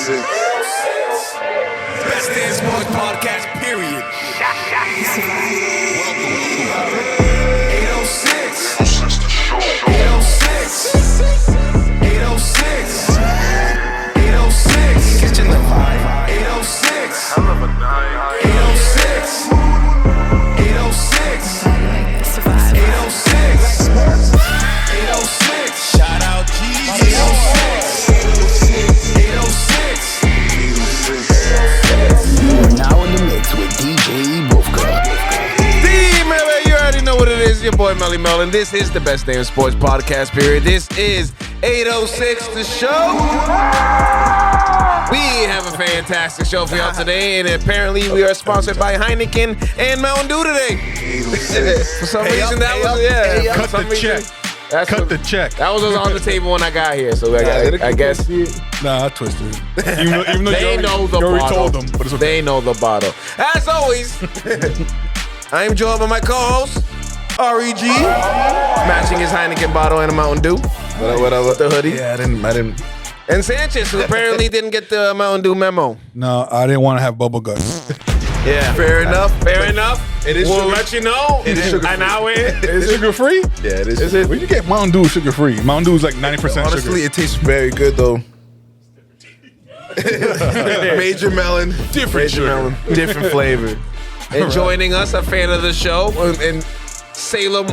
Best Damn Sports Podcast, period. 806. 806. 806. Catching the vibe. 806. I love a night. 806. 806. 806. 806. Shout out G. 806. 806. We're now in the mix with DJ Wolfka. You already know what it is. Your boy Melly Mel, and this is the Best Damn Sports Podcast, period. This is 806 The Show. We have a fantastic show for y'all today, and apparently we are sponsored by Heineken and Mountain Dew today. For some reason, that was, Cut the check. Cut the check. That was on the table when I got here, so I guess. Nah, I twisted it. Even though They know the you already bottle. told them, but it's okay. They know the bottle. As always, I am joined by my co-host, REG, matching his Heineken bottle and a Mountain Dew. What up with the hoodie? Yeah, I didn't. And Sanchez, who apparently didn't get the Mountain Dew memo. No, I didn't want to have bubble guts. Yeah. Fair enough. Fair enough. It is We'll sugar- let you know. It is sugar-free. An hour in. Is it sugar free? Yeah, it is. Where you get Mountain Dew sugar free? Mountain Dew is like 90% Honestly, sugar. it tastes very good though. Major melon, different sugar, different flavor. And joining us, a fan of the show, in Salem.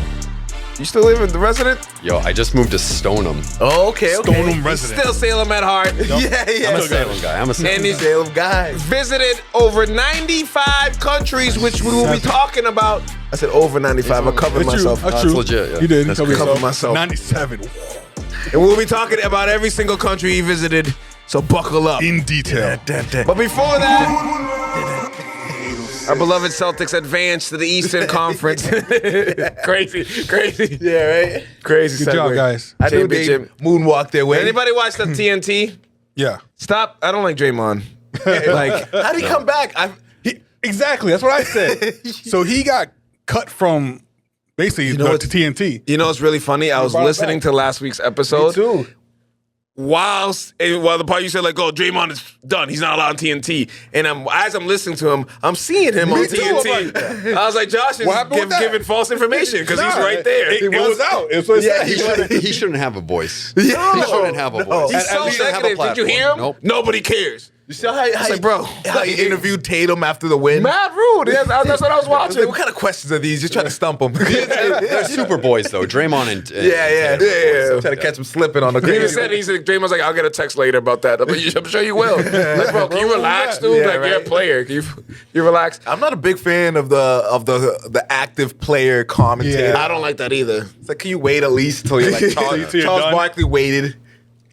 You still live in the resident? Yo, I just moved to Stoneham. Oh, okay. Stoneham resident. Still Salem at heart. Yeah. I'm a Salem guy. And he's Salem guy. visited over 95 countries, which we will be talking about. I said over 95. I covered That's myself. true. That's That's true. legit, yeah. You did. That's Cover good. yourself. Cover myself. 97 And we'll be talking about every single country he visited, so buckle up. in detail. But before that, our beloved Celtics advanced to the Eastern Conference. Crazy. Yeah, right. Crazy Good job, segue. guys. I think they Championship. moonwalk their way. Anybody watch the TNT? Yeah. Stop. I don't like Draymond. Like, How did he come back? Exactly. That's what I said. So he got cut from basically know the what's- TNT. you know what's really funny? I was brought it listening back. to last week's episode. too. While the part you said like, "Oh, Draymond is done. He's not allowed on TNT." And as I'm listening to him, I'm seeing him on too, TNT. I'm I was like, "Josh is What happened with that? giving false information because he's Nah, right there." It was out. It's what it Yeah, said. He shouldn't have a voice. No. He shouldn't have a voice. He's so He shouldn't have a negative. Did you hear him? platform. Nope. Nobody cares. You saw how like, bro, how he interviewed Tatum after the win? Mad rude. That's what I was I was watching. like, what kind of questions are these? You're trying to stump him. They're super boys though. Draymond and Yeah. Trying to catch him slipping on the He even said, Draymond's like, I'll get a text later about that. I'm sure you will. Like, bro, can you relax, dude? Yeah, like, you're a right. player. Can you relax? I'm not a big fan of the active player commentator. Yeah. I don't like that either. It's like, can you wait at least till you're like Charles, Till you're Charles done? Barkley waited.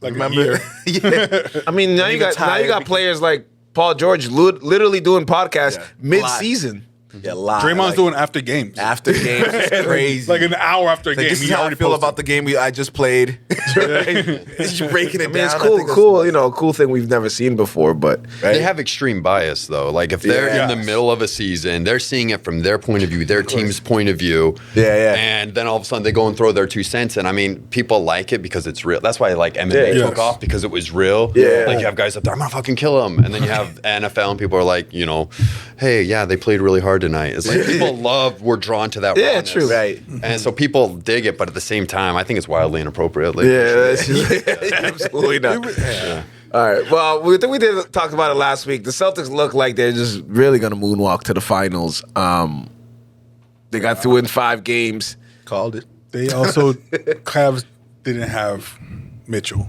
Like Remember? Yeah. I mean, now you got tired. players like Paul George literally doing podcasts mid-season. Yeah, live. Draymond's like, doing after games. after games. It's crazy. Like an hour after a Like, game. this is he how I already feel posted. about the game I just played. It's just breaking it I mean, down. it's I cool, think cool thing we've never seen before, but They have extreme bias though. Like if they're in the Yes. middle of a season, they're seeing it from their point of view, their team's point of view. Yeah. And then all of a sudden they go and throw their 2 cents. And I mean, people like it because it's real. That's why like MMA Yeah. took off because it was real. Yeah. Like you have guys up there, I'm gonna fucking kill him. And then you have NFL and people are like, you know, hey, yeah, they played really hard tonight. It's like people we're drawn to that. Yeah, rawness. true. Right. And so people dig it, but at the same time, I think it's wildly inappropriate. Like, that's absolutely not. All right. Well, we think we did talk about it last week. The Celtics look like they're just really going to moonwalk to the finals. They got through in 5 games. Called it. They also Cavs didn't have Mitchell,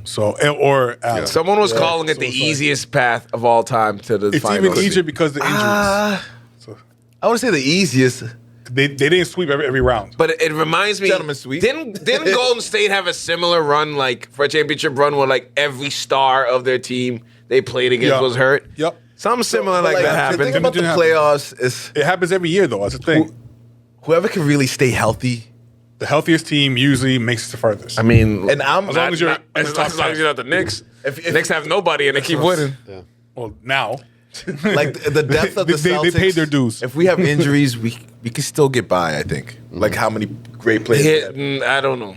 or Allen. Someone was calling it the it's like- easiest path of all time to the It's finals. even easier because of the injuries. So I want to say the easiest. they didn't sweep every round. But it reminds me, Gentleman's sweep. Didn't Golden State have a similar run, like for a championship run, where like every star of their team they played against Yep. was hurt? Yep. Something similar But, like that the happened. thing about the Didn't happen. playoffs is It happens every year though. That's the thing. whoever can really stay healthy. The healthiest team usually makes it the farthest. I mean, And I'm As long as you're as top long as you're not the Knicks. If- Knicks have nobody and they keep winning. well, now like the depth of the They Celtics. paid their dues. If we have injuries, we can still get by. I think. Like how many great players. we have. I don't know.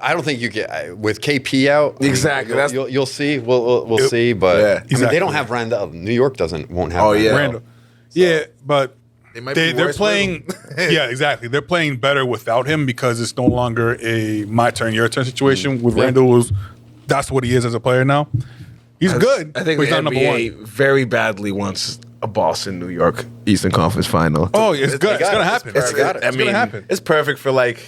I don't think you get with KP out. Exactly. You'll see. We'll see. But Yeah, I mean, they exactly. don't have Randall. New York won't have. Oh, yeah. Randall. Yeah, but They might be they're worse playing. with him. Yeah, exactly. They're playing better without him because it's no longer a my turn, your turn situation. With Randall, that's what he is as a player now. He's good. I think but he's the not NBA number one. very badly wants a Boston New York Eastern Conference final. Oh, it's good. It's gonna happen. It's got it. It's gonna happen. It's perfect for like.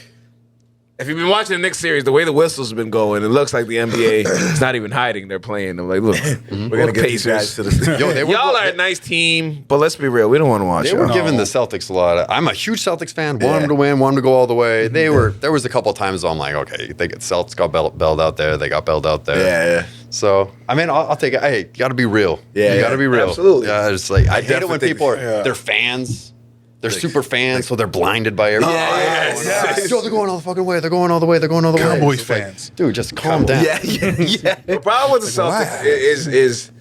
If you've been watching the Knicks series, the way the whistles have been going, it looks like the NBA is not even hiding. They're playing. I'm like, look, We're gonna get these guys to the. Yo, Y'all are a nice team, but let's be real. We don't want to watch They were y'all. giving the Celtics a lot. I'm a huge Celtics fan. Want them to win. Want them to go all the way. They were. There was a couple of times I'm like, okay, they get Celtics got bailed out there. They got bailed out there. Yeah. So I mean, I'll take it. Hey, you got to be real. Yeah, you got to be real. absolutely. Yeah, it's like I hate it when definitely people are think- they're fans. They're super fans, so they're blinded by everything. yes. Yo, they're going all the fucking way. They're going all the way. They're going all the way. Cowboys It's like, fans. dude, just calm down. Yeah. The problem with the Celtics is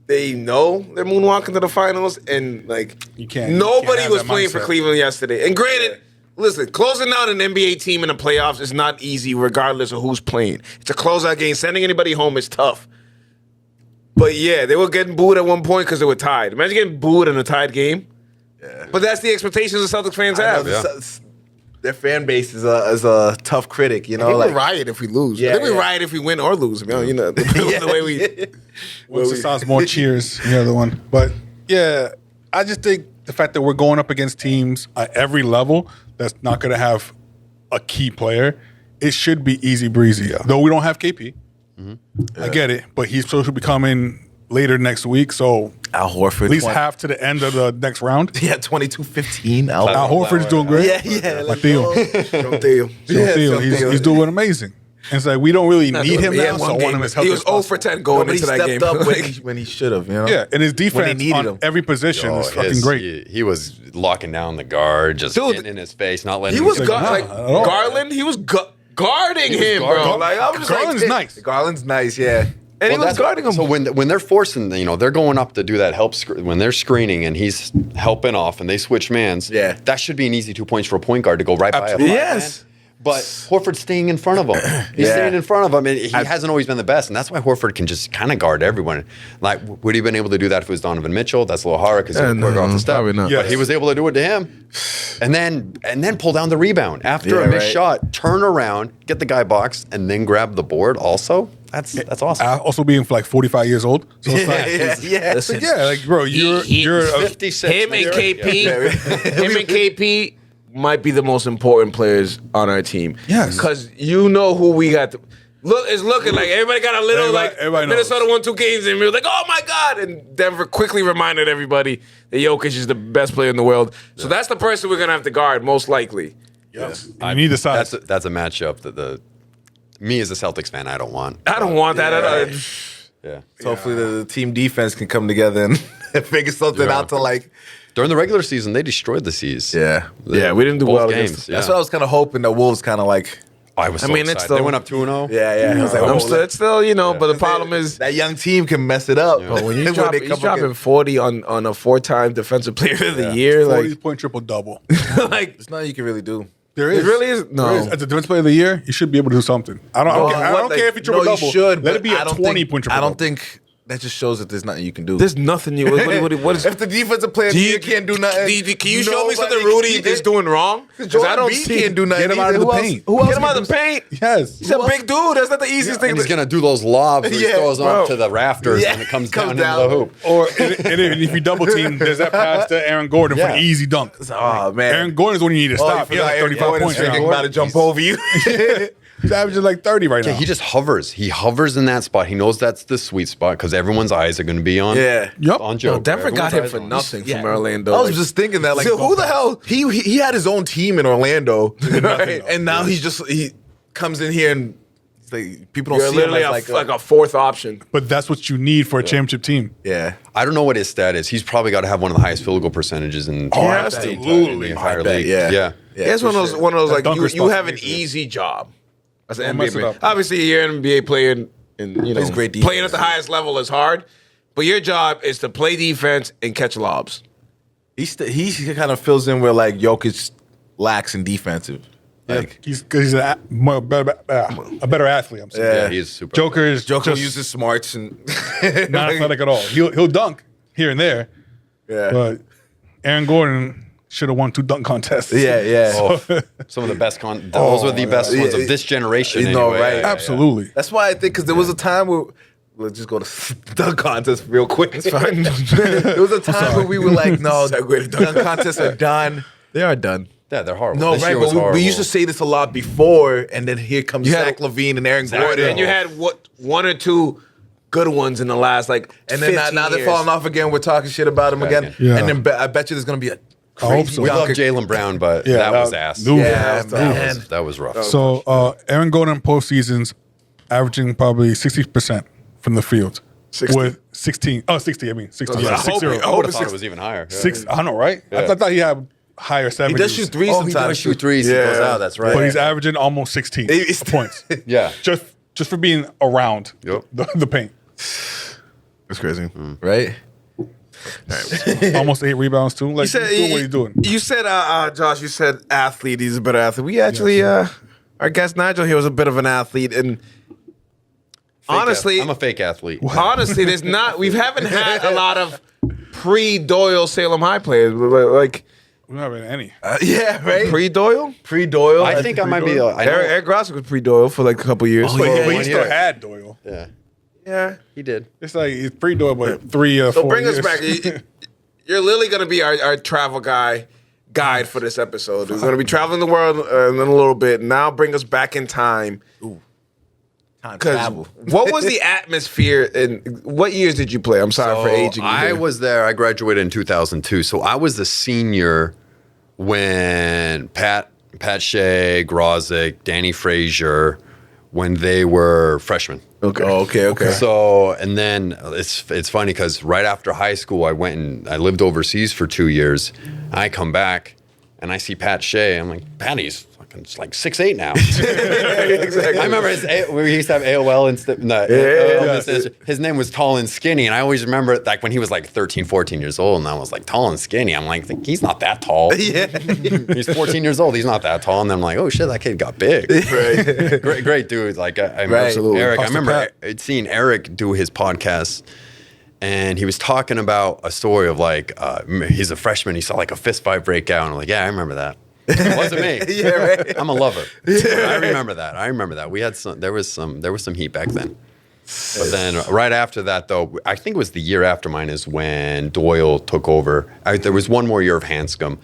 they know they're moonwalking to the finals, and like You can't nobody have was that playing for mindset. Cleveland yesterday. And granted, listen, closing out an NBA team in the playoffs is not easy, regardless of who's playing. It's a closeout game. Sending anybody home is tough. But yeah, they were getting booed at one point because they were tied. Imagine getting booed in a tied game. But that's the expectations the Celtics fans have. Their fan base is a tough critic, you know. They Like, would riot if we lose. Yeah, They would yeah. riot if we win or lose. You know, the way we. Once it sounds more cheers, the other one. But yeah, I just think the fact that we're going up against teams at every level that's not going to have a key player, it should be easy breezy. Though we don't have KP, I get it, but he's supposed to be coming later next week, so Al Horford. at least half to the end of the next round. Yeah, 22-15. Al Al Horford's doing great. Yeah. My Theo. Don't Theo. Theo, he's doing amazing. And it's like we don't really need him He had now, so one I want game. him as He healthy was as 0 possible. for 10 going But he into that stepped game. up when he should have, you know? Yeah, and his When they defense needed on him. every position is fucking great. He was locking down the guard, just Dude, getting in his face, not letting He him was get like not at all. Garland. He was guarding him, bro. guarding- Like I was just Garland's like, nice. Garland's nice, yeah. and he was that's- guarding him. So when they're forcing, they're going up to do that help when they're screening and he's helping off and they switch mans. Yeah. that should be an easy 2 points for a point guard to go right by a Absolutely. five Yes. man. But Horford's staying in front of him. He's Yeah. staying in front of him, and he hasn't always been the best. And that's why Horford can just kind of guard everyone. Like, would he have been able to do that if it was Donovan Mitchell? That's a little harder because he'll work off the step. probably not. But he was able to do it to him, and then pull down the rebound after Yeah, a missed right. shot, turn around, get the guy boxed, and then grab the board. Also, that's awesome. Also being like 45 years old, so it's like, Yeah. so yeah, like bro, you're a, 56. Him and man. KP, him and KP might be the most important players on our team. Yes. because you know who we got. Look, it's looking like everybody got a little Everybody knows. Minnesota won 2 games and we were like, oh my god! And Denver quickly reminded everybody that Jokic is the best player in the world. So that's the person we're gonna have to guard most likely. yes. You need the size. That's a matchup that me as a Celtics fan I don't want. I don't want that at all. Yeah. So hopefully the team defense can come together and figure something out to like. During the regular season, they destroyed the Seas. Yeah. Yeah, we didn't do Both well games. against Yeah. That's what I was kind of hoping the Wolves kind of like. I was. So I mean, it's excited. still- they went up 2-0. Yeah. I was like, I'm oh, still, it's still, but the problem that- is that young team can mess it up. when you When drop, they he's come dropping against- 40 on a 4-time defensive player of the year. 40-point triple double. Like There's nothing you can really do. There it is. really is. There No, is. As the defense player of the year, you should be able to do something. I don't care if you triple double. You should, Let but it be a I don't 20-point triple I don't double. think that just shows that there's nothing you can do. there's nothing you. What is? if the defensive player of the year can't do nothing, Can you show me something nobody Rudy can- is doing wrong? 'Cause Jordan I don't B see. can't do nothing. Get him out of either. the Who paint. Else, who else Get him out can of the do- paint. Yes. He's a big dude. That's not the easiest thing. And he's gonna do those lobs where he Yeah, throws bro. up to the rafters Yeah, and it comes comes down, down. into the hoop. Or and if you double team, there's that pass to Aaron Gordon for Yeah. an easy dunk. Oh man, Aaron Gordon's when you need to Oh, stop. you He has forgot like Aaron 35 Gordon's points thinking now. about to jump over you. He's averaging like 30 right now. Yeah, he just hovers. He hovers in that spot. He knows that's the sweet spot because everyone's eyes are going to be on. Yeah. Yep. On Joe. Denver got him Everyone's for eyes on nothing Yeah. from Orlando. I was Like, just thinking that, like, So who the hell? He had his own team in Orlando, right? though. And now he comes in here and it's like people don't You're see him literally as like a fourth option. But that's what you need for a championship team. yeah. I don't know what his stat is. He's probably got to have one of the highest field goal percentages in absolutely. in the entire I bet, league. yeah. yeah. Yeah, it's for one of those. sure. One of those That like dunker you have spot's an easy. easy job as an Don't mess NBA it player. up. Obviously, you're an NBA player, and Plays great defense. playing at the highest level is hard. But your job is to play defense and catch lobs. He kind of fills in where like Jokic lacks in defensive. Like, He's a better athlete. I'm saying. Yeah, he's super. Joker is Joker just uses smarts and not athletic at all. He'll dunk here and there, yeah. but Aaron Gordon should have won 2 dunk contests. yeah. Oh, some of the best those were the best ones of this generation. You know, anyway. right? Yeah. Absolutely. That's why I think because there was a time where let's just go to dunk contest real quick. It's fine. There was a time where we were like, no, dunk contests are done. They are done. Yeah, they're horrible. no, This right? year But was we horrible. used to say this a lot before, and then here comes You had- Zach LaVine and Aaron Gordon, And you had one or two good ones in the last and then now they're falling off again. We're talking shit about him again, Yeah. and then I bet you there's gonna be a I hope so. We love dunker. Jaylen Brown, but Yeah, that was that- ass. Ooh. Yeah, man. That was rough. So Aaron Gordon postseasons averaging probably 60% from the field 60. with 60. Oh, 60. I mean 60. Yeah, Yeah, I hope 60. it- I would have thought it was even higher. Yeah. Six. I know, right? Yeah. I thought he had higher 70s. He does shoot threes Oh, he sometimes. does shoot threes. He Yeah. goes out. That's right. but he's averaging almost 16 He's- points yeah. just for being around Yep. the paint. It's crazy, right? Almost 8 rebounds too. Like, You he's doing what he's doing. You said, Josh. You said athlete. He's a better athlete. We actually, our guest Nigel here was a bit of an athlete, and honestly, I'm a fake athlete. honestly, there's not. We haven't had a lot of pre-Doyle Salem High players. Like, We don't have any. Yeah, right. pre-Doyle. Pre-Doyle. I think I might be. I know, Eric Grossi was pre-Doyle for like a couple years. But, yeah, but he one still year. had Doyle. yeah, yeah. he did. It's like he's pretty Doyle, but 3 or So 4 bring years. us back. You're literally going to be our travel guide for this episode. We're going to be traveling the world in a little bit. Now bring us back in time. Time Because travel. what was the atmosphere and what years did you play? I'm sorry for aging you. I here. was there. I graduated in 2002, so I was a senior when Pat Shea, Grozick, Danny Frazier, when they were freshmen. Okay. Oh, okay. So, and then it's funny because right after high school, I went and I lived overseas for 2 years. I come back and I see Pat Shea. I'm like, Patty's fucking like 6'8" now. exactly. I remember we used to have AOL and his name was Tall and Skinny, and I always remember like when he was like 13, 14 years old, and I was like tall and skinny. I'm like, he's not that tall. Yeah. He's 14 years old. He's not that tall. And then I'm like, oh shit, that kid got big. Right. great dude. Like I Right. Absolutely. Eric. I Foster remember Pat. seeing Eric do his podcast. And he was talking about a story of like, he's a freshman. He saw like a fist fight break out. And I'm like, yeah, I remember that. It wasn't me. Yeah, right. I'm a lover. I remember that. We had there was some heat back then. But then right after that, though, I think it was the year after mine is when Doyle took over. There was one more year of Hanscom,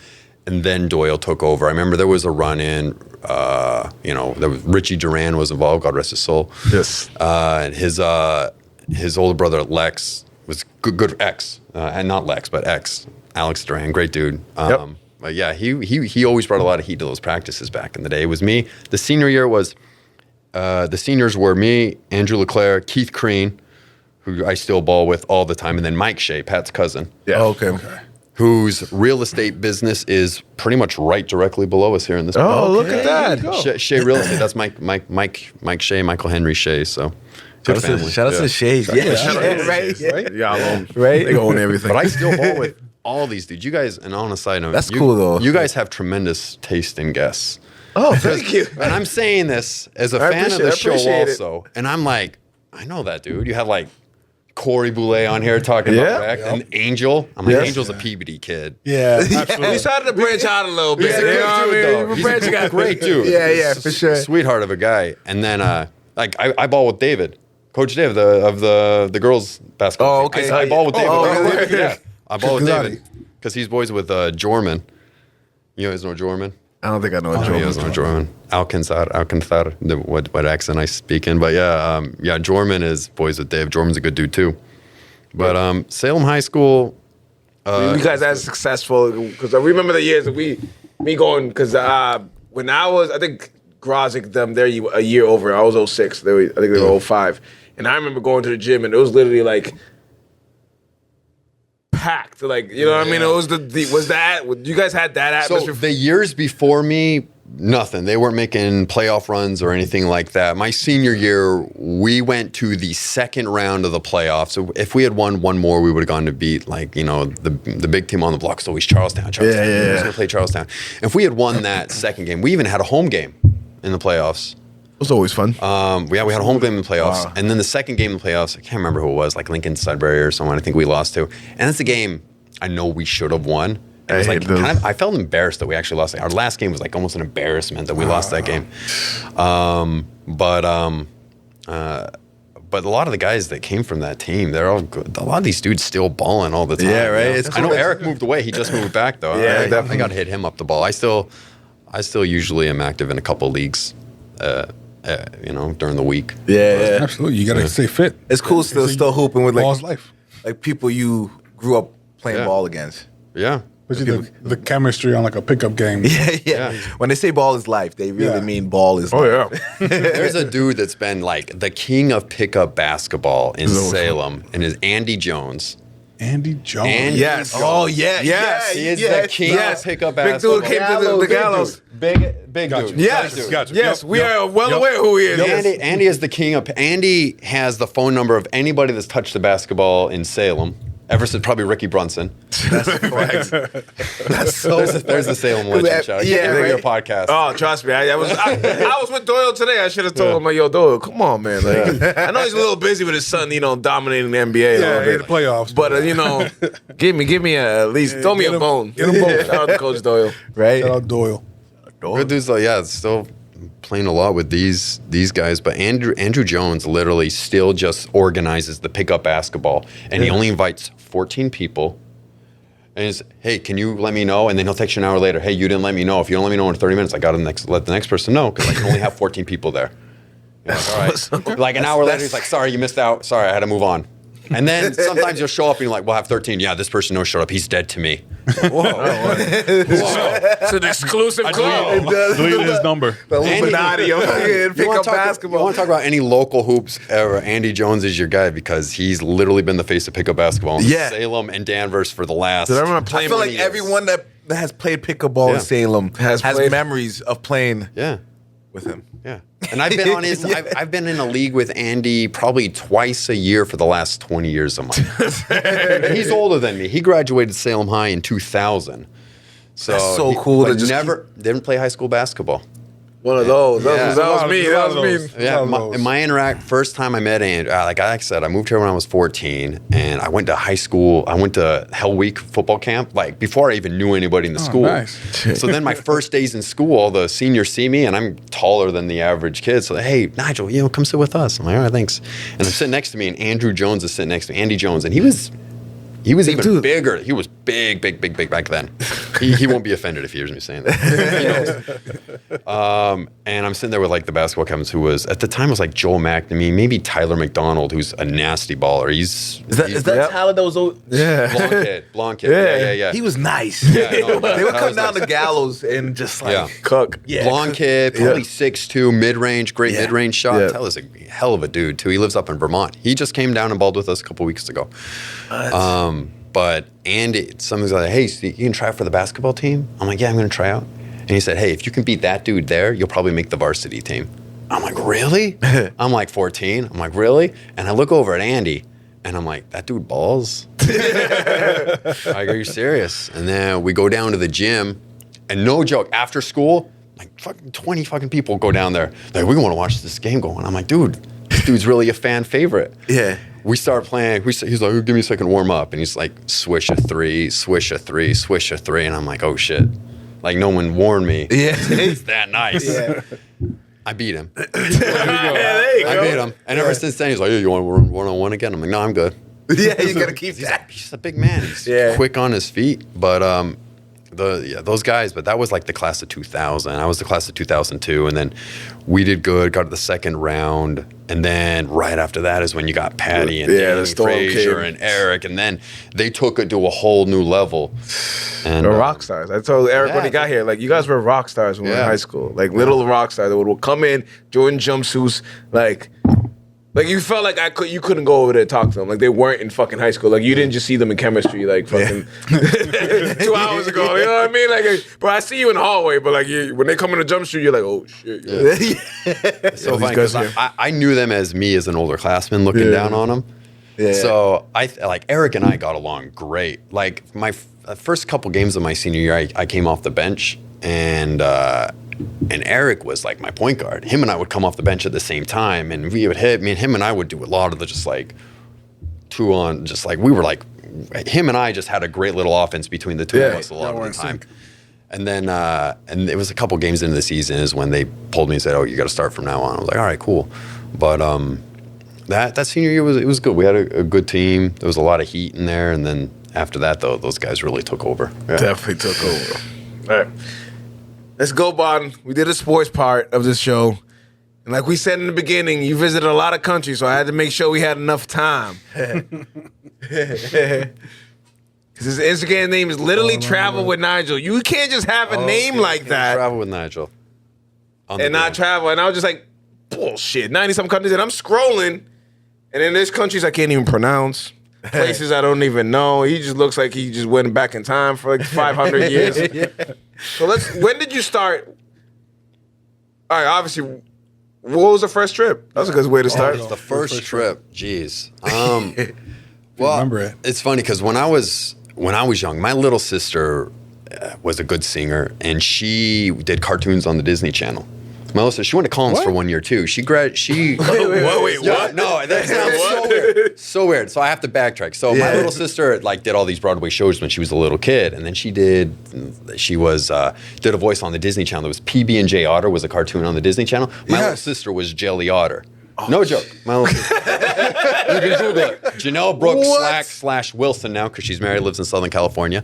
and then Doyle took over. I remember there was a run in. There was Richie Duran was involved. God rest his soul. Yes. And his older brother Lex was good ex, and not Lex, but ex. Alex Duran, great dude. Yep. But yeah, he always brought a lot of heat to those practices back in the day. It was me. The senior year was the seniors were me, Andrew LeClaire, Keith Crean, who I still ball with all the time, and then Mike Shea, Pat's cousin, Yeah. Okay. whose real estate business is pretty much right directly below us here in this. Oh, look at that. Shea Real Estate. That's Mike Shea, Michael Henry Shea. So good family. Shout out to Shades. Yeah, right. Right? Y'all Right. They own everything. But I still ball with all these dudes. You guys, and on a side note, That's cool, though. You guys have tremendous taste in guests. Oh, thank you. And I'm saying this as a I fan of appreciate- the I show appreciate it. also. And I'm like, I know that dude. You have like Corey Boulay on here talking Yeah. about Rec and Angel. I'm like, Yes. Angel's a Peabody kid. Yeah, We absolutely. started to branch out a little bit. He's a You good know what I dude, mean? though. We're He's branching a out. great dude. Yeah, for sure. Sweetheart of a guy. And then like I ball with David, Coach Dave of the girls basketball. Oh, okay. I ball with David. Oh, yeah. I ball with Kazadi. David because he's boys with Jorman. You guys know Jorman? I don't think I know Oh, what he doesn't know Jorman. Alcanzar, what accent I speak in. But yeah, Jorman is boys with Dave. Jorman's a good dude too. But Salem High School. you guys as successful because I remember the years of me going because when I was I think Grozick they're a year over. I was 06. I think they were 05. And I remember going to the gym and it was literally like packed. Like you know what I mean? It was was that you guys had that So atmosphere? the years before me, Nothing. They weren't making playoff runs or anything like that. My senior year, we went to the second round of the playoffs. So if we had won one more, we would have gone to beat the big team on the block. It's always Charlestown. We were going to play Charlestown. If we had won that second game, we even had a home game in the playoffs. It was always fun. We had a home game in the playoffs, and then the second game in the playoffs, I can't remember who it was, like Lincoln Sudbury or someone. I think we lost to, and that's a game I know we should have won. It was like I felt embarrassed that we actually lost. Our last game was like almost an embarrassment that we lost that game. But a lot of the guys that came from that team, they're all good. A lot of these dudes still balling all the time. Yeah, right. You know? I know Eric moved away. He just moved back though. Yeah, I got to hit him up the ball. I still usually am active in a couple leagues. During the week. Yeah. Absolutely. You got to stay fit. It's cool still hooping with Ball's life. like people you grew up playing ball against. Yeah. Especially the chemistry on like a pickup game. Yeah. When they say ball is life, they really mean ball is life. Oh, yeah. There's a dude that's been like the king of pickup basketball in Salem, and is Andy Jones. Andy Jones. Yes. Oh, yeah. Yes. He is the king of pickup Big basketball. dude came to the gallows. Big Gotcha. dude. Yes. Big dude. Gotcha. Yes. Yep. We are well Yep. aware who he is. Andy is the king of. Andy has the phone number of anybody that's touched the basketball in Salem. Ever since probably Ricky Brunson. That's so. There's the Salem legend show. Yeah, Yeah, right. your podcast. Oh, trust me. I was with Doyle today. I should have told him, like, yo, Doyle, come on, man. Like, I know he's a little busy with his son, dominating the NBA. a little Yeah, bit. in the playoffs. But give me at least throw me get a him- bone. get him both. Shout out to Coach Doyle. Right? Shout out Doyle. Good dudes though, yeah, it's still playing a lot with these guys. But Andrew Jones literally still just organizes the pickup basketball, and he only invites 14 people. And he's, hey, can you let me know? And then he'll text you an hour later. Hey, you didn't let me know. If you don't let me know in 30 minutes, I got to let the next person know because I can only have 14 people there. You're like, all right. Like an hour later, he's like, sorry, you missed out. Sorry, I had to move on. And then sometimes you'll show up and you're like, we'll have 13. Yeah, this person no showed up. He's dead to me. It's an exclusive club. Deleted his number. The Illuminati of fucking pick up You basketball. want to talk about any local hoops ever? Andy Jones is your guy because he's literally been the face of pickup basketball in Salem and Danvers for the last. I remember I playing feel like years. everyone that has played pickup ball Yeah. in Salem has played- memories of playing Yeah. with him. Yeah, and I've been on his. I've been in a league with Andy probably twice a year for the last 20 years of my life. And he's older than me. He graduated Salem High in 2000. So That's so he- cool but to just didn't play high school basketball. one of those. Yeah. That was me. That was me. Yeah, those. my first time I met Andrew, like I said, I moved here when I was 14, and I went to high school. I went to Hell Week football camp, like before I even knew anybody in the school. nice. So then my first days in school, all the seniors see me, and I'm taller than the average kid. So hey, Nigel, come sit with us. I'm like, all right, thanks. And I'm sitting next to me, and Andrew Jones is sitting next to me, Andy Jones, and he was even bigger. He was big back then. He won't be offended if he hears me saying that. He knows. And I'm sitting there with like the basketball captains who was at the time was like Joel McNamee, maybe Tyler McDonald, who's a nasty baller. Is that talent that was blonde kid? Yeah. He was nice. Yeah, no, they would that come was down nice. the gallows and just like Yeah. Cook. Blonde kid, probably 6'2", mid-range, great mid-range shot. Yeah. Tyler's a hell of a dude too. He lives up in Vermont. He just came down and balled with us a couple weeks ago. But Andy, somebody's like, hey, so you can try out for the basketball team? I'm like, yeah, I'm going to try out. And he said, hey, if you can beat that dude there, you'll probably make the varsity team. I'm like, really? I'm like 14. I'm like, really? And I look over at Andy, and I'm like, that dude balls? Like, are you serious? And then we go down to the gym, and no joke, after school, like fucking 20 fucking people go down there. Like, we want to watch this game going. I'm like, dude, this dude's really a fan favorite. Yeah. We start playing. He's like, give me a second warm up. And he's like, swish a three, swish a three, swish a three. And I'm like, oh shit. Like, no one warned me. Yeah. It's that nice. Yeah. I beat him. There you I go. beat him. And ever since then, he's like, hey, you want to run one-on-one again? I'm like, no, I'm good. Yeah, you gotta keep that. He's a big man. He's Yeah. quick on his feet. But those guys, but that was like the class of 2000. I was the class of 2002. And then we did good, got to the second round. And then right after that is when you got Patty and Yeah, the Danny Storm Frazier came. and Eric. And then they took it to a whole new level. And They're rock stars. I told Eric when he Yeah. got here, like, you guys were rock stars when we were in Yeah. high school. Like, little rock stars that would come in, Jordan jumpsuits, like, Like you felt like you couldn't go over there and talk to them. Like they weren't in fucking high school. Like you didn't just see them in chemistry like fucking 2 hours ago. You know what I mean? Like, bro, I see you in the hallway, but like when they come in the jump street, you're like, oh shit. Yeah. So funny, 'cause I knew them as me as an older classman looking down on them. Yeah. So like Eric and I got along great. Like my first couple games of my senior year, I came off the bench and Eric was like my point guard. Him and I would come off the bench at the same time, and we would hit. Him and I would do a lot of the just like 2-on, just like we were like him and I just had a great little offense between the two of us a lot of the time. And then and it was a couple games into the season is when they pulled me and said, "Oh, you got to start from now on." I was like, "All right, cool." But that senior year was good. We had a good team. There was a lot of heat in there, and then after that, though, those guys really took over. Yeah. Definitely took over. All right. Let's go, Bon. We did a sports part of this show. And like we said in the beginning, you visited a lot of countries, so I had to make sure we had enough time. Because his Instagram name is literally Travel with Nigel. You can't just have a name like that Travel with Nigel. and not travel. And I was just like, bullshit. 90-some countries. And I'm scrolling. And then there's countries I can't even pronounce. Places I don't even know. He just looks like he just went back in time for like 500 years. So when did you start? All right, obviously, what was the first trip? That was a good way to start. The first trip. Jeez. Well, remember it. It's funny because when I was young, my little sister was a good singer, and she did cartoons on the Disney Channel. My little sister, she went to Collins for 1 year too. Wait, what? No, that sounds so weird. So weird. So I have to backtrack. So my little sister like did all these Broadway shows when she was a little kid, and then she did a voice on the Disney Channel. It was PB&J Otter was a cartoon on the Disney Channel. My little sister was Jelly Otter. No joke. My little sister. You can Google it. Janelle Brooks / Wilson now because she's married, lives in Southern California.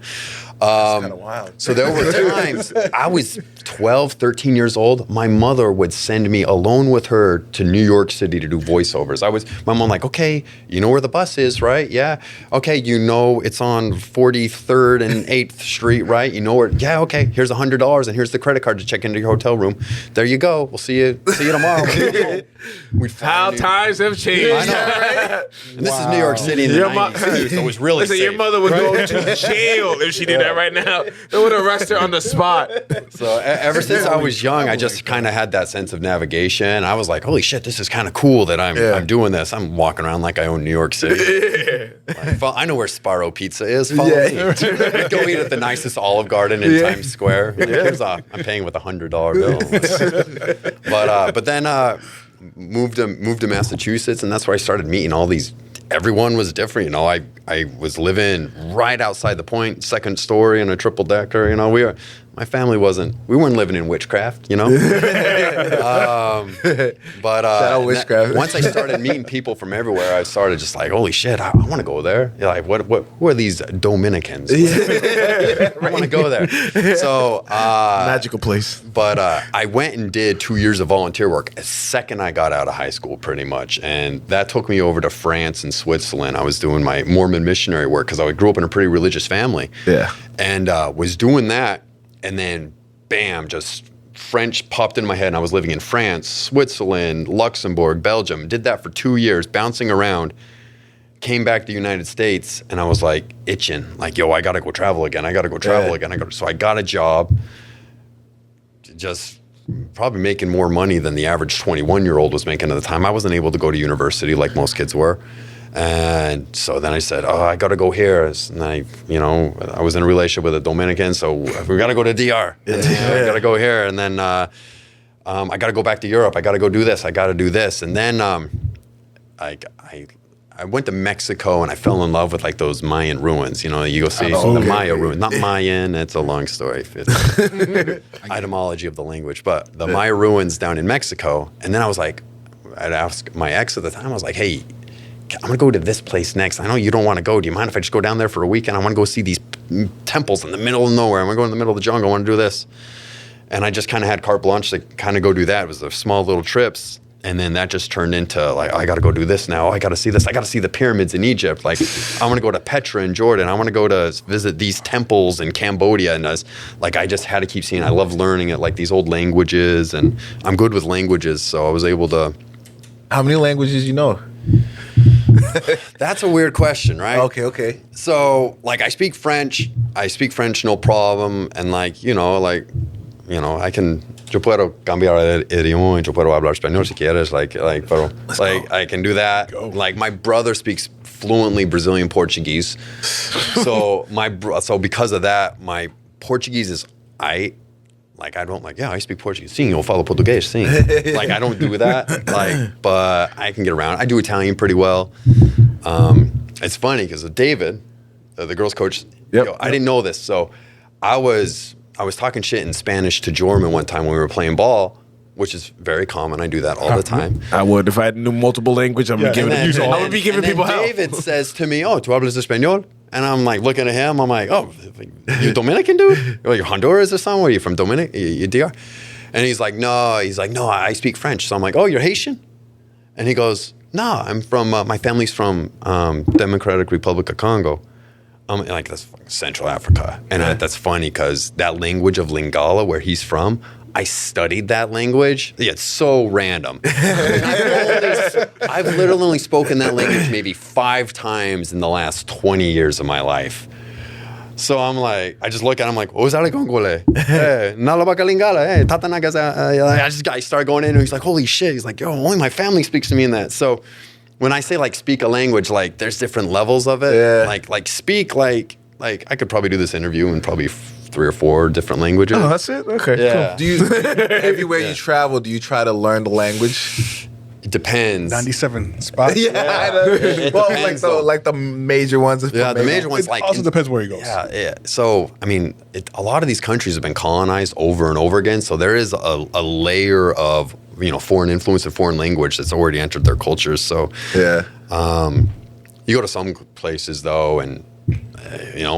That's kind of wild. So there were times I was 12, 13 years old. My mother would send me alone with her to New York City to do voiceovers. My mom like, okay, you know where the bus is, right? Yeah. Okay, you know it's on 43rd and 8th Street, right? You know where? Yeah. Okay. Here's $100 and here's the credit card to check into your hotel room. There you go. We'll see you tomorrow. How times have changed. I know, right? And this is New York City in the 90s, so it was really Listen, safe. your mother would go to jail if she did that right now. They would arrest her on the spot. So ever since I was young, I just kind of had that sense of navigation. I was like, holy shit, this is kind of cool that I'm doing this. I'm walking around like I own New York City. Like, I know where Sparrow Pizza is. Follow me. Go eat at the nicest Olive Garden in Times Square. I'm paying with $100 bill. But then moved to Massachusetts, and that's where I started meeting all these. Everyone was different, you know. I was living right outside the point, second story in a triple decker. You know, my family we weren't living in witchcraft, you know. But witchcraft. Once I started meeting people from everywhere, I started just like, holy shit, I want to go there. You're like, who are these Dominicans? I want to go there. So Magical place. But I went and did 2 years of volunteer work the second I got out of high school, pretty much. And that took me over to France and Switzerland. I was doing my Mormon missionary work because I grew up in a pretty religious family. Yeah. And was doing that. And then, bam, just French popped into my head. And I was living in France, Switzerland, Luxembourg, Belgium. Did that for 2 years, bouncing around. Came back to the United States, and I was like itching. Like, yo, I got to go travel again. So I got a job. Just probably making more money than the average 21-year-old was making at the time. I wasn't able to go to university like most kids were. And so then I said, I got to go here. And I was in a relationship with a Dominican, so we got to go to DR. I got to go here. And then I got to go back to Europe. I got to go do this. I got to do this. And then I went to Mexico, and I fell in love with like those Mayan ruins. You know, you go see the Maya ruins. Not Mayan, it's a long story. Etymology of the language. But the Maya ruins down in Mexico. And then I was like, I'd ask my ex at the time, I was like, hey, I'm going to go to this place next. I know you don't want to go. Do you mind if I just go down there for a weekend? I want to go see these temples in the middle of nowhere. I'm going to go in the middle of the jungle. I want to do this. And I just kind of had carte blanche to kind of go do that. It was the small little trips. And then that just turned into like, I got to go do this now. I got to see this. I got to see the pyramids in Egypt. Like, I want to go to Petra in Jordan. I want to go to visit these temples in Cambodia. And I just had to keep seeing. I love learning it, like these old languages. And I'm good with languages. So I was able to How many languages you know? That's a weird question, right? Okay. So, like, I speak French. No problem. And, I can. Yo puedo cambiar el idioma. Yo puedo hablar español si quieres. Pero I can do that. Like, my brother speaks fluently Brazilian Portuguese. So because of that, my Portuguese is I speak Portuguese. Sim, eu falo português. Sim. Like, I don't do that. But I can get around. I do Italian pretty well. It's funny because David, the girls' coach, I didn't know this. So I was talking shit in Spanish to Jorman one time when we were playing ball, which is very common. I do that all the time. I would. If I knew multiple language, I would be giving people help. David says to me, "Oh, tú hablas español?" And I'm like looking at him. I'm like, "Oh, you Dominican dude? You're Honduras or something? Where are you from? Dominican? You DR?" And he's like, "No, I speak French." So I'm like, "Oh, you're Haitian?" And he goes, "No, I'm from. My family's from Democratic Republic of Congo." That's fucking Central Africa. And that's funny because that language of Lingala, where he's from, I studied that language. Yeah, it's so random. I've literally only spoken that language maybe 5 times in the last 20 years of my life. So I'm like, I just look at him like, "Ozale Gongole. Nalabaka Lingala. I start going in and he's like, "Holy shit." He's like, "Yo, only my family speaks to me in that." So when I say speak a language, there's different levels of it. Yeah. Speak I could probably do this interview in probably 3 or 4 different languages. Oh, that's it? Okay, yeah. cool. Do you everywhere you travel? Do you try to learn the language? It depends. 97 spots. It Well, depends, the major ones. Yeah, the major ones. It also depends where he goes. Yeah. So, I mean, a lot of these countries have been colonized over and over again. So there is a layer of foreign influence and foreign language that's already entered their cultures. So Yeah. you go to some places though, and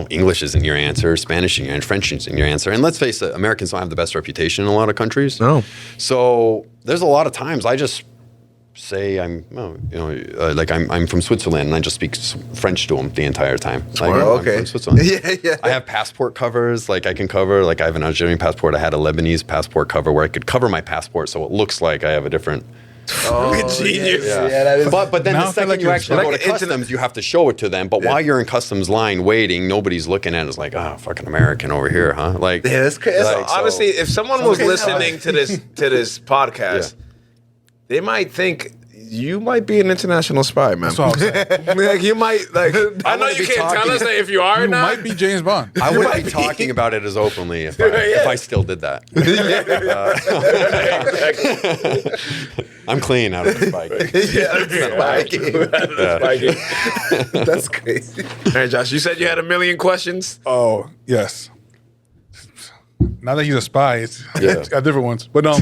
English isn't your answer, Spanish isn't your answer, French isn't your answer. And let's face it, Americans don't have the best reputation in a lot of countries. No. So there's a lot of times I just say I'm from Switzerland and I just speak French to them the entire time. I'm from Switzerland. Yeah. I have passport covers. I can cover. I have an Algerian passport. I had a Lebanese passport cover where I could cover my passport so it looks like I have a different. Genius. Yeah, that is. But then Now the I feel second like you you're actually go to customs, you have to show it to them. But while you're in customs line waiting, nobody's looking at it. It's like, oh, fucking American over here, huh? Yeah, that's crazy. Honestly, if someone was listening to this podcast, they might think you might be an international spy, man. That's what I'm saying. You might I know you can't tell us that if you are or You not. might be James Bond. I wouldn't be talking about it as openly if I still did that. I'm clean out of the spy game. That's crazy. All right, Josh, you said you had a million questions. Oh, yes. Now that he's a spy, it's got different ones. But no.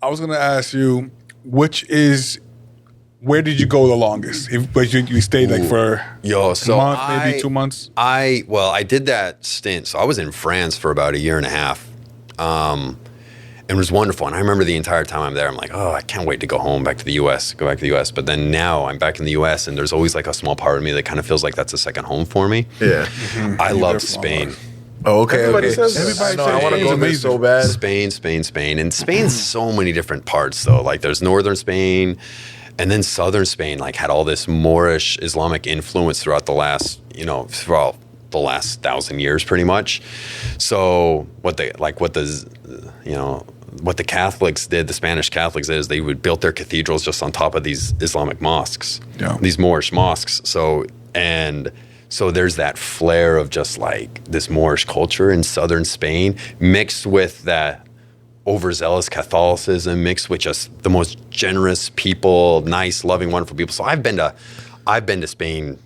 I was going to ask you, where did you go the longest? But you stayed for a month, maybe 2 months? I did that stint. So I was in France for about a year and a half. It was wonderful. And I remember the entire time I'm there, I'm like, oh, I can't wait to go back to the U.S. But then now I'm back in the U.S. and there's always a small part of me that kind of feels like that's a second home for me. Yeah. I love Spain. Oh, okay. Everybody says Everybody that. says I want to Spain's go there so bad. Spain. And Spain's so many different parts, though. There's northern Spain, and then southern Spain, had all this Moorish Islamic influence throughout the last, throughout the last 1,000 years, pretty much. So what the Catholics did, the Spanish Catholics did, is they would build their cathedrals just on top of these Islamic mosques, these Moorish mosques. So there's that flair of just this Moorish culture in southern Spain mixed with that overzealous Catholicism, mixed with just the most generous people, nice, loving, wonderful people. So I've been to Spain,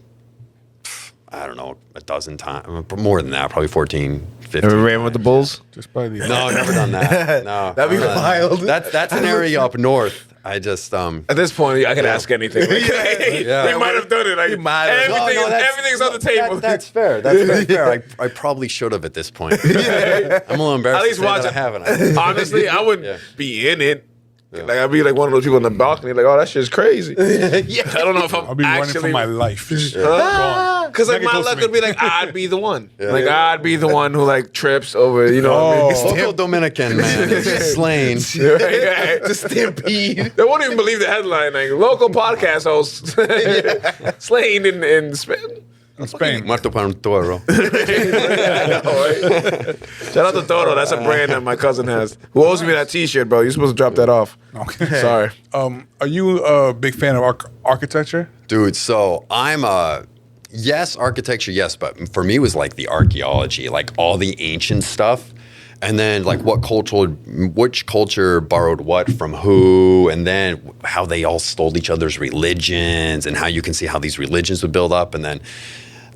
I don't know, 12 times, more than that, probably 14, 15. Ever ran with the Bulls? Just by the No, never done that. No, That'd be wild. That's an area up north. I just At this point, I can ask anything. We might have done it. Everything's on the table. That's fair. That's very fair. I probably should have at this point. I'm a little embarrassed. At least to say watch that it. I haven't. Honestly, I wouldn't be in it. Like I'd be like one of those people on the balcony, like, oh, that shit's crazy. Yeah, I don't know if I'll I'm be running actually for my life. Just go on. because like Make it my close to luck me. would be like I'd be the one. Like I'd be the one who like trips over, you know. Oh. Local Dominican man is slain. The stampede. They won't even believe the headline. Like local podcast host slain in Spain. In Spain. Muerto por un toro. Shout out to Toro. That's a brand that my cousin has. Who owes me that T-shirt, bro? You're supposed to drop that off. Okay. Sorry. Are you a big fan of architecture? Dude, so I'm yes, architecture, yes, but for me it was like the archaeology, like all the ancient stuff. And then like which culture borrowed what from who, and then how they all stole each other's religions, and how you can see how these religions would build up, and then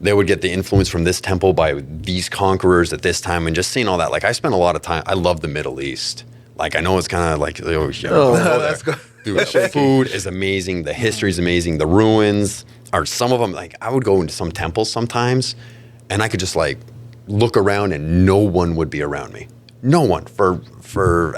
they would get the influence from this temple by these conquerors at this time, and just seeing all that. Like I spent a lot of time. I love the Middle East. Like I know it's kind of like That's good. dude, the food is amazing. The history is amazing. The ruins are some of them. Like I would go into some temples sometimes, and I could just like look around and no one would be around me. No one for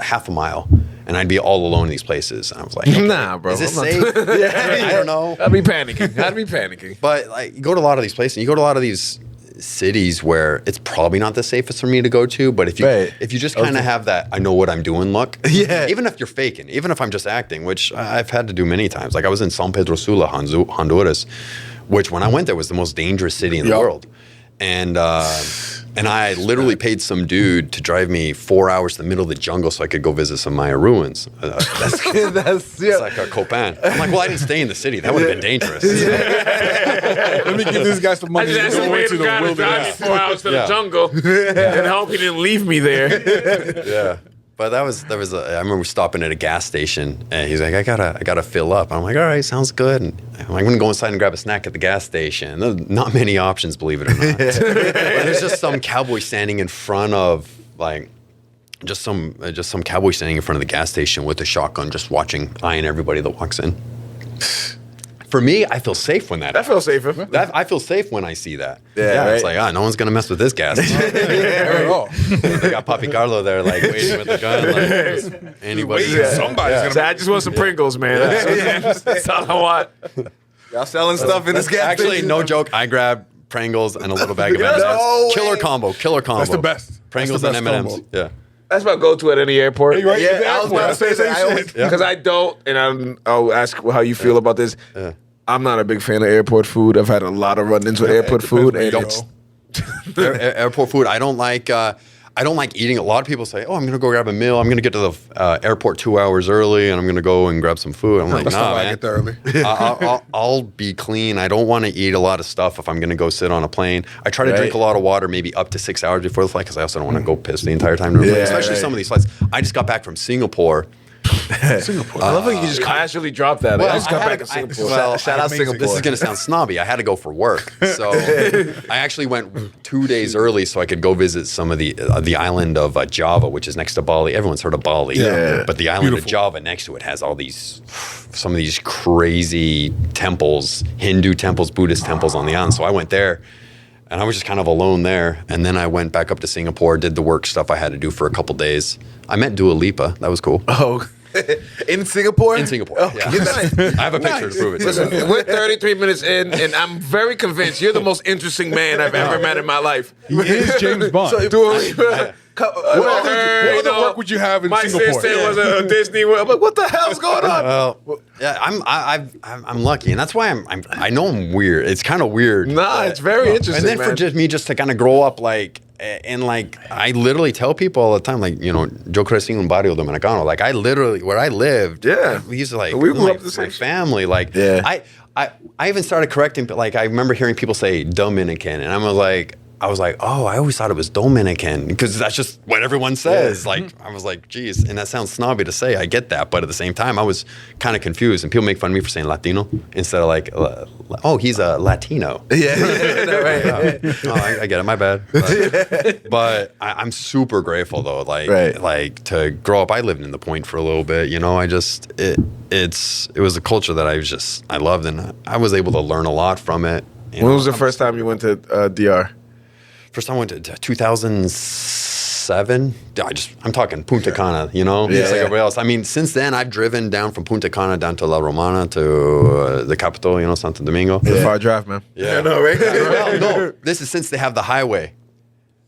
half a mile. And I'd be all alone in these places. And I was like, okay, Nah, bro. is this I'm not- safe? I don't know. I'd be panicking. But like you go to a lot of these places, you go to a lot of these cities where it's probably not the safest for me to go to, but if you just kind of have that I know what I'm doing look, even if you're faking, even if I'm just acting, which I've had to do many times. Like I was in San Pedro Sula, Honduras, which when I went there was the most dangerous city in the world. And I literally paid some dude to drive me 4 hours to the middle of the jungle so I could go visit some Maya ruins. It's like a copain. I'm like, well, I didn't stay in the city. That would have been dangerous. Let me give this guy some I money just to asked go him into to the drive me wilderness. 4 hours to the jungle and hope he didn't leave me there. Yeah. But I remember stopping at a gas station, and he's like, I gotta fill up. I'm like, all right, sounds good. And I'm like, I'm gonna go inside and grab a snack at the gas station. There's not many options, believe it or not. But there's just some cowboy standing in front of like, just some cowboy standing in front of the gas station with a shotgun, just eyeing everybody that walks in. For me, I feel safe when That feels safer. I feel safe when I see that. Yeah, It's right. like, no one's gonna mess with this gas. At all. They got Papi Carlo there, like waiting with the gun. Like, anybody? Somebody's So I just want some Pringles, man. That's all I want. Y'all selling stuff in this gas Actually, station? no joke. I grabbed Pringles and a little bag of No M&Ms. way. Killer combo. That's the best. Pringles That's and the best M&Ms. combo. Yeah. That's my go-to at any airport. Right? Yeah, At the I was about to say airport, that. I same always- shit. Because I don't, and I'll ask how you feel about this. I'm not a big fan of airport food. I've had a lot of run-ins with airport food. And Depends it's, where you go. Airport food. I don't like eating. A lot of people say, "Oh, I'm going to go grab a meal. I'm going to get to the airport 2 hours early, and I'm going to go and grab some food." I'm like, That's not nah, why I man. get there early. I'll be clean. I don't want to eat a lot of stuff if I'm going to go sit on a plane. I try to drink a lot of water, maybe up to 6 hours before the flight, because I also don't want to go piss the entire time. Especially some of these flights. I just got back from Singapore. Singapore. I love how you just casually drop that. I just got I back had- to Singapore. Shout out Amazing. Singapore. This is going to sound snobby. I had to go for work, so I actually went 2 days early so I could go visit some of the island of Java, which is next to Bali. Everyone's heard of Bali, but the island of Java next to it has all some of these crazy temples, Hindu temples, Buddhist temples on the island. So I went there. And I was just kind of alone there. And then I went back up to Singapore, did the work stuff I had to do for a couple days. I met Dua Lipa. That was cool. Oh, in Singapore? In Singapore, Oh, yeah. nice. I have a picture to prove it. Listen, we're 33 minutes in, and I'm very convinced you're the most interesting man I've ever met in my life. He is James Bond. So, Dua Lipa. what other work would you have in my Singapore? sister was a Disney World. I'm like, what the hell's going on? Well, yeah, I'm lucky, and that's why I know I'm weird. It's kind of weird. Nah, it's very interesting, And then man. for just me just to kind of grow up and I literally tell people all the time, like, you know, yo crecí en un barrio dominicano. Like I literally, where I lived, we used to like, We grew up the my same. family, like, Yeah. I even started correcting, but like I remember hearing people say Dominican, and I was like, oh, I always thought it was Dominican because that's just what everyone says. Like, I was like, geez, and that sounds snobby to say. I get that, but at the same time, I was kind of confused, and people make fun of me for saying Latino instead of like, oh, he's a Latino. Yeah, right. Oh, I get it. My bad. But I'm super grateful though. Like, Right. like to grow up. I lived in the Point for a little bit. You know, it was a culture that I loved, and I was able to learn a lot from it. You When know, was the first time you went to DR? First time I went to 2006. 2007, I'm talking Punta Cana, you know, just like everybody else. I mean, since then, I've driven down from Punta Cana down to La Romana to the capital, you know, Santo Domingo. It's a far drive, man. Yeah. I know, right? Well, no, this is since they have the highway.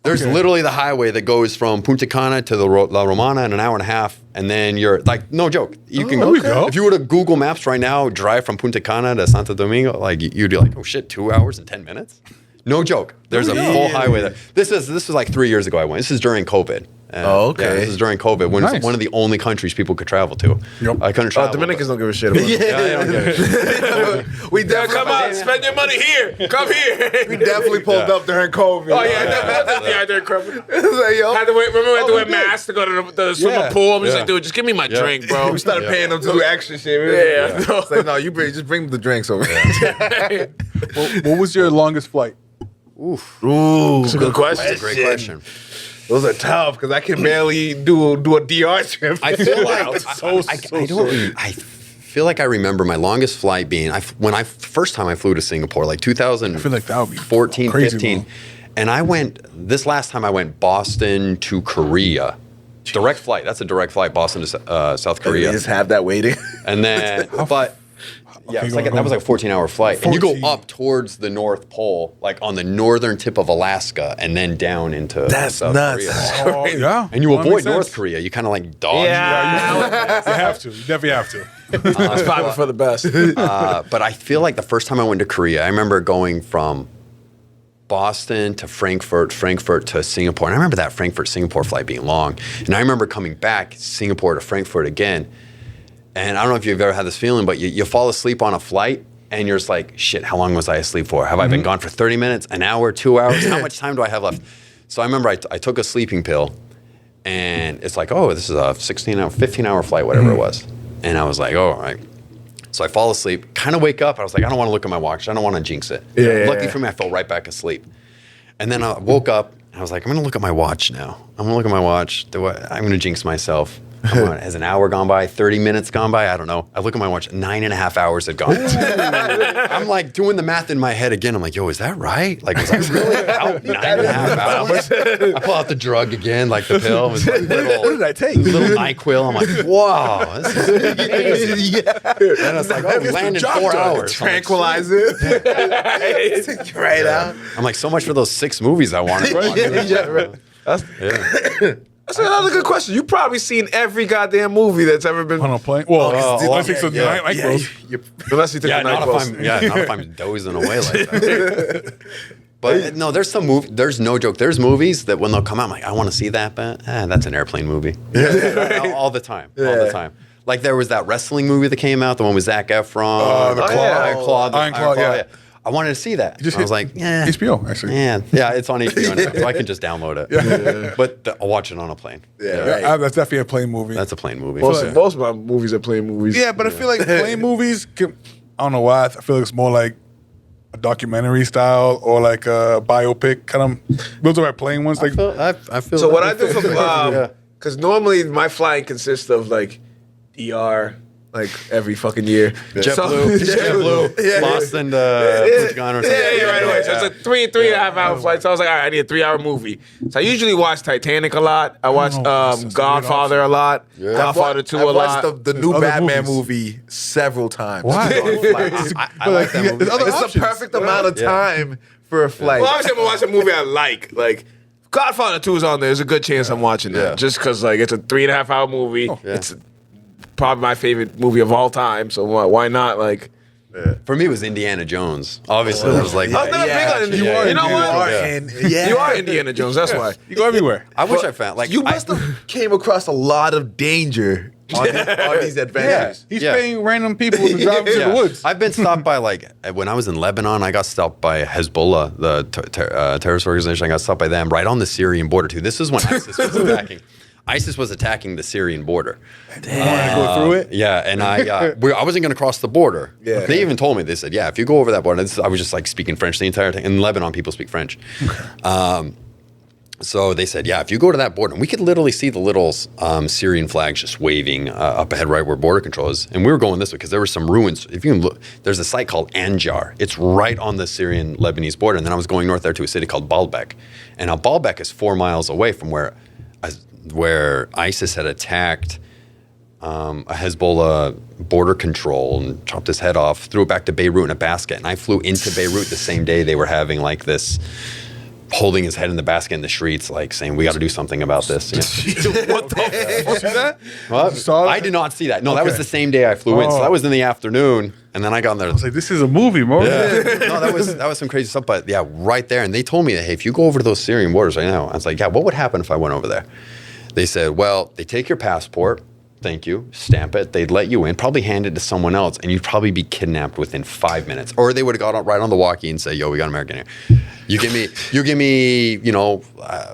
There's literally the highway that goes from Punta Cana to the La Romana in an hour and a half, and then you're like, no joke. You can go. If you were to Google Maps right now, drive from Punta Cana to Santo Domingo, like you'd be like, oh shit, 2 hours and 10 minutes. No joke. There's a full highway there. This was like 3 years ago I went. This is during COVID. Oh, okay. Yeah, this is during COVID when it's one of the only countries people could travel to. Yep. I couldn't travel. Dominicans don't give a shit about it. Yeah, they don't get it. We definitely Come out, spend your money here. Come here. We definitely pulled up during COVID. Oh yeah, definitely. Yeah, during COVID. Like, yo, Had to wait. Remember, we had to wear masks to go to the swimming pool. I'm just like, dude, just give me my drink, bro. we started paying them to do extra shit. Yeah. It's like, no, just bring the drinks over. Yeah. What was your longest flight? Ooh, it's a good question. That's a great question. Those are tough because I can barely do a DR trip. I feel like I feel like I remember my longest flight being when first time I flew to Singapore, like 2000. I feel like that would be 14, crazy 15. long. And I went this last time I went Boston to Korea. Direct flight. That's a direct flight, Boston to South You Korea. just have that waiting. And then, but yeah, Okay, it's like go that was like a 14-hour flight, and you go 14. up towards the North Pole, like on the northern tip of Alaska, and then down into That's South nuts. Korea. Oh, yeah. And you Well, that avoid makes sense. North Korea. You kind of like dodge. Yeah. You have to. You definitely have to. It's probably for the best. But I feel like the first time I went to Korea, I remember going from Boston to Frankfurt to Singapore. And I remember that Frankfurt-Singapore flight being long. And I remember coming back Singapore to Frankfurt again. And I don't know if you've ever had this feeling, but you fall asleep on a flight and you're just like, shit, how long was I asleep for? Have I been gone for 30 minutes, an hour, 2 hours? How much time do I have left? So I remember I took a sleeping pill and it's like, oh, this is a 15-hour flight, whatever it was. And I was like, oh, all right. So I fall asleep, kind of wake up. I was like, I don't want to look at my watch. I don't want to jinx it. Lucky for me, I fell right back asleep. And then I woke up and I was like, I'm going to look at my watch now. I'm going to look at my watch. I'm going to jinx myself. Has an hour gone by, 30 minutes gone by? I don't know. I look at my watch, 9.5 hours had gone. I'm like doing the math in my head again. I'm like, yo, is that right? Like, was I really out 9.5 hours? I pull out the drug again, like the pill. It was like What did I take? little NyQuil. I'm like, wow, this is amazing. And it's like, oh, we landed 4 hours. Tranquilize it. Take you right out. I'm like, so much for those 6 movies I wanted to watch. That's another good question. You've probably seen every goddamn movie that's ever been. On a plane? Well, unless it's a night Unless you take Yeah, the not NyQuil. not if I'm dozing away like that. But no, there's some movie. There's no joke. There's movies that when they'll come out, I'm like, I want to see that, but that's an airplane movie. All the time, all the time. Like there was that wrestling movie that came out, the one with Zac Efron, The Claw. Iron Claw. Yeah. I wanted to see that. I was like, yeah, HBO, actually. yeah, it's on HBO now, so I can just download it. But I'll watch it on a plane. That's definitely a plane movie. That's a plane movie. Most of my movies are plane movies. Yeah, but I feel like plane movies, I don't know why, I feel like it's more like a documentary style or like a biopic kind of. Those are my plane ones. Like, I feel. So what I do for because normally my flying consists of like DR like every fucking year. JetBlue, Boston to Punta Cana or something. Yeah, right away. So it's a 3.5 hour flight. So I was like, all right, I need a 3-hour movie. So I usually watch Titanic a lot. I watch Godfather a lot. Godfather 2 a I've lot. watched the new Other Batman movies. movie several times. Why? I like that movie. There's other It's the options. perfect amount of time for a flight. Well, obviously, I'm gonna watch a movie I like. Like Godfather 2 is on there. There's a good chance I'm watching that. Yeah. Just because like it's a 3.5 hour movie. It's probably my favorite movie of all time. So why not? Like, For me, it was Indiana Jones. Obviously, I was like, I was never big on Indiana. You know what? You are Indiana Jones. That's why. You go everywhere. I wish I found like You must have came across a lot of danger on these adventures. He's paying random people to drive to the woods. I've been stopped by like when I was in Lebanon. I got stopped by Hezbollah, the terrorist organization. I got stopped by them right on the Syrian border too. This is when ISIS was attacking. ISIS was attacking the Syrian border. Want to go through it? Yeah, and I wasn't going to cross the border. Yeah. They even told me, they said, yeah, if you go over that border, I was just like speaking French the entire time. In Lebanon, people speak French. So they said, yeah, if you go to that border, and we could literally see the little Syrian flags just waving up ahead right where border control is. And we were going this way because there were some ruins. If you can look, there's a site called Anjar. It's right on the Syrian-Lebanese border. And then I was going north there to a city called Baalbek. And now Baalbek is 4 miles away from where where ISIS had attacked a Hezbollah border control and chopped his head off, threw it back to Beirut in a basket. And I flew into Beirut the same day they were having like this, holding his head in the basket in the streets, like saying, we got to do something about this. Yeah. What the fuck? You see that? What? saw that? I did not see that. No, that was Okay. the same day I flew in. So Oh. that was in the afternoon. And then I got in there. I was like, this is a movie, bro. No, that was some crazy stuff. But yeah, right there. And they told me that, hey, if you go over to those Syrian borders right now, I was like, yeah, what would happen if I went over there? They said, well, they take your passport. Thank you. Stamp it. They'd let you in, probably hand it to someone else, and you'd probably be kidnapped within 5 minutes. Or they would have got on, right on the walkie and say, yo, we got an American here. You give me, you know,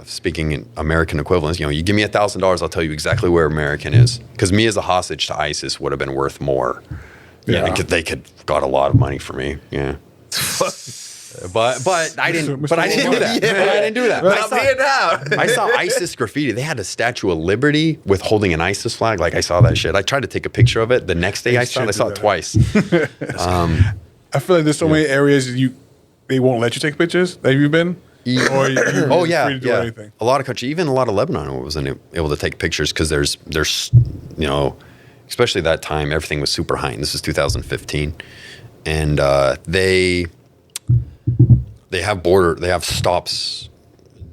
speaking in American equivalents, you know, you give me $1,000, I'll tell you exactly where American is. Because me as a hostage to ISIS would have been worth more. Yeah. They could got a lot of money for me. Yeah. But I didn't do that. Yeah. I didn't do that. I'm here now. I saw ISIS graffiti. They had a Statue of Liberty with holding an ISIS flag. Like I saw that shit. I tried to take a picture of it. The next day I saw it. I saw it twice. I feel like there's so many areas they won't let you take pictures. Have you been? Or you're Oh yeah, free to do yeah. anything. A lot of countries, even a lot of Lebanon, wasn't able to take pictures because there's you know, especially that time, everything was super high. And this is 2015, and they have stops,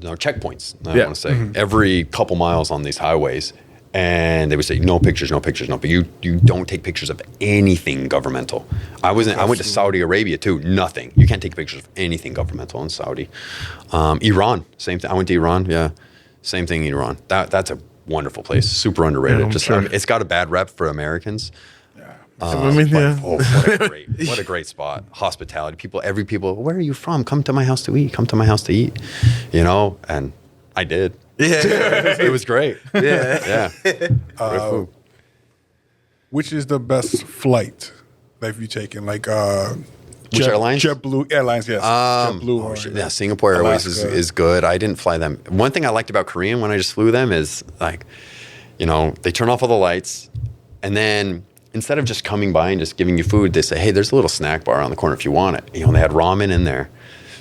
you know, checkpoints. I Yeah. want to say every couple miles on these highways, and they would say no pictures, no pictures, no. But you don't take pictures of anything governmental. I went to Saudi Arabia too. Nothing. You can't take pictures of anything governmental in Saudi. Iran, same thing. I went to Iran. Yeah, same thing in Iran. That's a wonderful place. Super underrated. I'm sure. It's got a bad rep for Americans. I mean, yeah. Oh, what a great spot. Hospitality. Every people, where are you from? Come to my house to eat. Come to my house to eat. You know, and I did. Yeah. It was great. Yeah. Yeah. Great food. Which is the best flight that you've taken? Like Which airlines? JetBlue Airlines, yes. JetBlue. or, Yeah, Singapore Airways Alaska. is good. I didn't fly them. One thing I liked about Korean when I just flew them is like, you know, they turn off all the lights, and then instead of just coming by and just giving you food, they say, hey, there's a little snack bar on the corner if you want it. You know, they had ramen in there.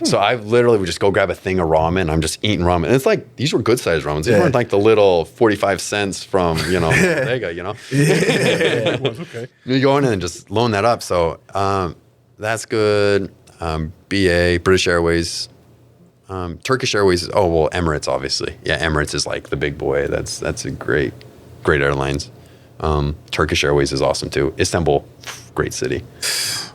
So I literally would just go grab a thing of ramen. I'm just eating ramen. And it's like, these were good sized ramens. These weren't like the little 45 cents from, you know, Bodega, you know? It was okay. You go in and just loan that up. So that's good. BA, British Airways, Turkish Airways. Emirates, obviously. Yeah, Emirates is like the big boy. That's a great airlines. Turkish Airways is awesome too. Istanbul, great city.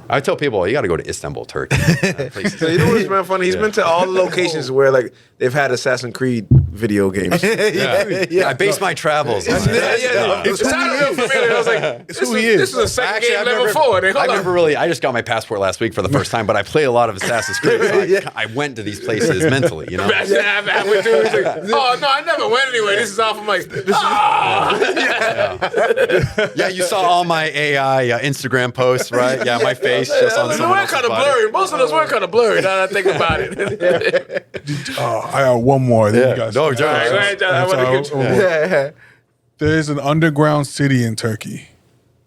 I tell people, you got to go to Istanbul, Turkey. So you know what's been funny? He's been to all the locations where like they've had Assassin's Creed video games. I base my travels on it. It sounded real familiar. I was like, this is a second Actually, game level 4. I've never really. I just got my passport last week for the first time, but I play a lot of Assassin's Creed. So I went to these places mentally, you know. Imagine that halfway through, he's like, oh no, I never went anywhere. This is off. I'm like, Yeah, you saw all my AI Instagram posts, right? Yeah, my face just on they someone were else's kind of body. blurry. Most of those were kind of blurry. Now that I think about it. I got one more. Then you guys. No, John. Right, John, I wanna get you- Yeah. There's an underground city in Turkey.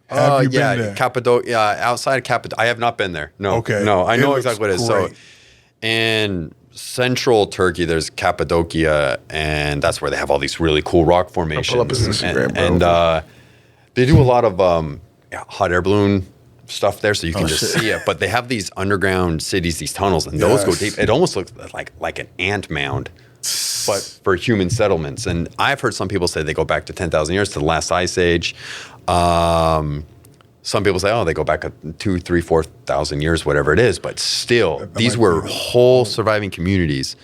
Have you been there? Cappadocia. Outside of Cappadocia, I have not been there. No, Okay. no, I It know looks exactly what it is. So, great. in central Turkey, there's Cappadocia, and that's where they have all these really cool rock formations. pull up his Instagram, bro. and they do a lot of hot air balloon stuff there, so you can just see it. But they have these underground cities, these tunnels, and those go Yes. deep. It almost looks like an ant mound, but for human settlements. And I've heard some people say they go back to 10,000 years to the last ice age. Some people say, they go back 2,000, 3,000, 4,000 years, whatever it is. But still, these might were be- whole surviving communities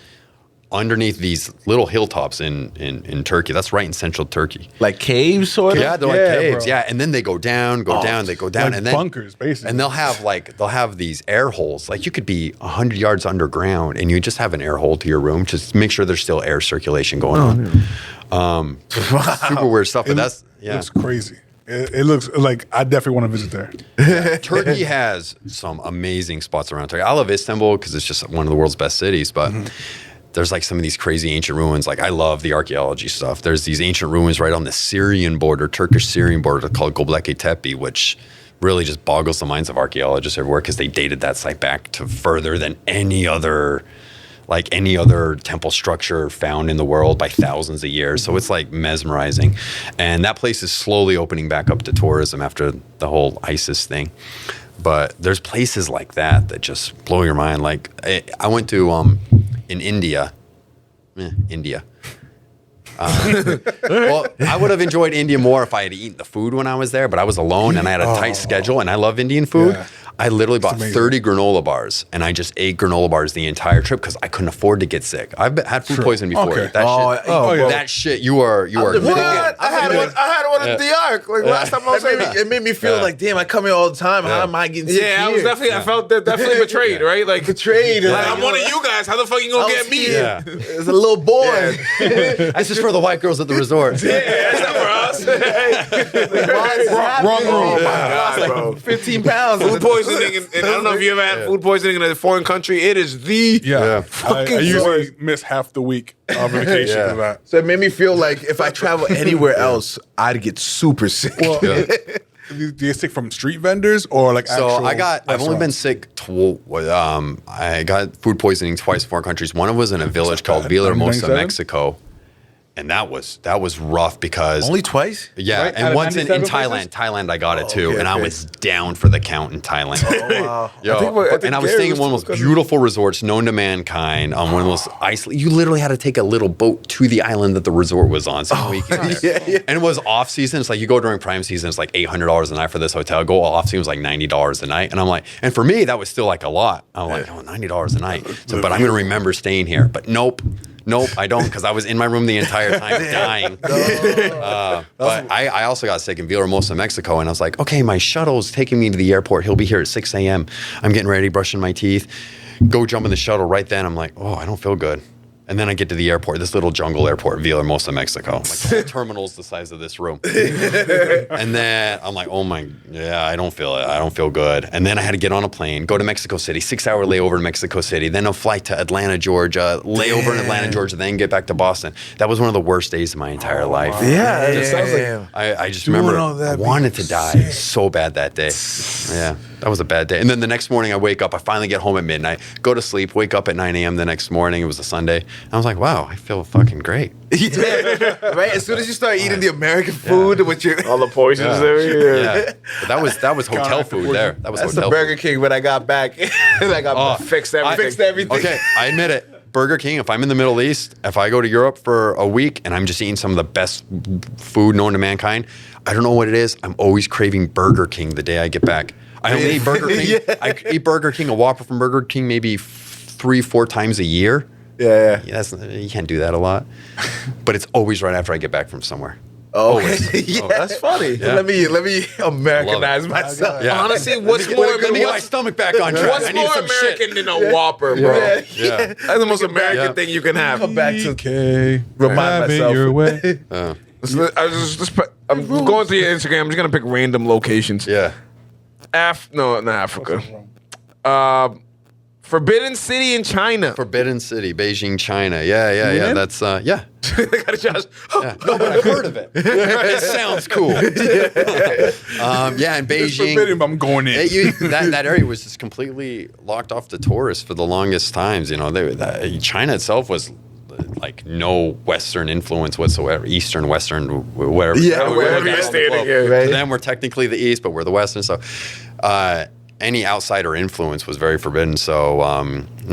underneath these little hilltops in Turkey. That's right in central Turkey. Like caves, sort of. Yeah, they're like Yeah, caves. bro. Yeah, and then they go down, they go down, Like and then bunkers, basically. And they'll have these air holes. Like you could be 100 yards underground, and you just have an air hole to your room, just make sure there's still air circulation going on. Super weird stuff, but that's Looks crazy. It looks like I definitely want to visit there. Turkey has some amazing spots around Turkey. I love Istanbul because it's just one of the world's best cities, but. There's like some of these crazy ancient ruins. Like I love the archaeology stuff. There's these ancient ruins right on the Syrian border, Turkish-Syrian border called Göbekli Tepe, which really just boggles the minds of archaeologists everywhere because they dated that site back to further than any other like any other temple structure found in the world by thousands of years. So it's like mesmerizing. And that place is slowly opening back up to tourism after the whole ISIS thing. But there's places like that just blow your mind. Like I went to in India. Well, I would have enjoyed India more if I had eaten the food when I was there, but I was alone and I had a tight schedule, and I love Indian food. Yeah. I literally bought 30 granola bars, and I just ate granola bars the entire trip because I couldn't afford to get sick. I've had food poisoning before. Okay. That shit, you are. What? I had one in the Ark. Like last time I was there. It made me feel like, damn, I come here all the time. How am I getting sick Yeah, I here? was definitely. I felt definitely betrayed, right? Like Betrayed. Like, I'm one of you guys. How the fuck you gonna get me? Yeah. As a little boy. This is for the white girls at the resort. Yeah, that's not for us. Wrong Oh room. my god, bro. 15 pounds. Food poisoning, and I don't know if you ever had food poisoning in a foreign country. It is the Yeah. I fucking usually miss half the week on vacation for that. So it made me feel like if I travel anywhere else, I'd get super sick. Well, do you get sick from street vendors or like So actual I've only been restaurants? sick. I got food poisoning twice in foreign countries. One of was in a village called Villahermosa, 97? Mexico, and that was rough because Only twice? yeah, Right? Out and of once in 97 Thailand. places? Thailand, I got it too, okay, and I okay. was down for the count in Thailand. Wow. Yo, I think and I was Gary staying in was one of the most too, beautiful resorts known to mankind on one of those islands. You literally had to take a little boat to the island that the resort was on. So we could And it was off season. It's like you go during prime season, it's like $800 a night for this hotel. Go off season was like $90 a night. And I'm like, and for me, that was still like a lot. I'm like, oh, $90 a night. So, but I'm going to remember staying here. But nope, I don't, because I was in my room the entire time dying. But I also got sick in Villahermosa, Mexico, and I was like, okay, my shuttle's taking me to the airport. He'll be here at 6 a.m. I'm getting ready, brushing my teeth. Go jump in the shuttle right then. I'm like, oh, I don't feel good. And then I get to the airport, this little jungle airport, Villahermosa, Mexico. Like the whole terminal's the size of this room. And then I'm like, oh my, yeah, I don't feel it. I don't feel good. And then I had to get on a plane, go to Mexico City, 6-hour layover in Mexico City, then a flight to Atlanta, Georgia, layover in Atlanta, Georgia, then get back to Boston. That was one of the worst days of my entire life. Yeah, It sounds like I just Doing remember all that I wanted to die so bad that day. Yeah, that was a bad day. And then the next morning I wake up, I finally get home at midnight, go to sleep, wake up at 9 a.m. the next morning. It was a Sunday. And I was like, wow, I feel fucking great. yeah. Right? As soon as you start eating the American food with your all the poisons there. Yeah. But that was hotel food there. That was that's the hotel Burger food. King when I got back. I got Fixed everything. fixed everything. Okay, I admit it. Burger King, if I'm in the Middle East, if I go to Europe for a week and I'm just eating some of the best food known to mankind, I don't know what it is. I'm always craving Burger King the day I get back. I only eat Burger King. Yeah. I eat Burger King, a Whopper from Burger King maybe 3-4 times a year. Yeah. You can't do that a lot. But it's always right after I get back from somewhere. Oh, Always. yeah, Always. that's funny. Yeah. Let me Americanize myself. Yeah. Honestly, what's Let more me get my what's, stomach back on track. what's I need more some American shit. than a Whopper, bro? Yeah. That's the most American Yeah. thing you can have. Come back to Okay, Remind have it myself. your way. I'm going through your Instagram. I'm just gonna pick random locations. Yeah. Not Africa. Forbidden City in China. Forbidden City, Beijing, China. Yeah. in? That's yeah. I gotta just. Yeah. No, but I've heard of it. It sounds cool. Yeah, in It's forbidden, Beijing, but I'm going in. that area was just completely locked off to tourists for the longest times. You know, China itself was like no Western influence whatsoever, Eastern, Western, wherever. Yeah, wherever you're on the standing globe. here, right? To them, we're technically the East, but we're the Western. So, any outsider influence was very forbidden. So,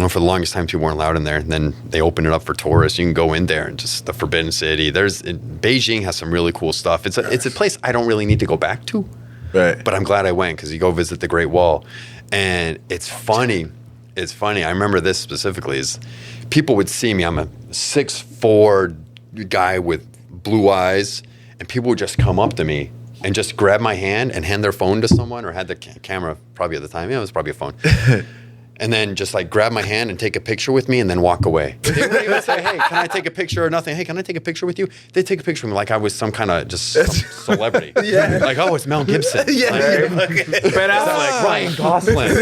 for the longest time, people weren't allowed in there. And then they opened it up for tourists. You can go in there and just the Forbidden City. Beijing has some really cool stuff. It's a place I don't really need to go back to. Right. But I'm glad I went because you go visit the Great Wall. And it's funny. It's funny. I remember this specifically is people would see me. I'm a 6'4" guy with blue eyes. And people would just come up to me and just grab my hand and hand their phone to someone or had the camera probably at the time. Yeah, it was probably a phone. And then just like grab my hand and take a picture with me and then walk away. They wouldn't even say, hey, can I take a picture or nothing? Hey, can I take a picture with you? They'd take a picture with me like I was some kind of just some celebrity. Yeah. Like, oh, it's Mel Gibson. Yeah. Ben Affleck. Ryan Gosling.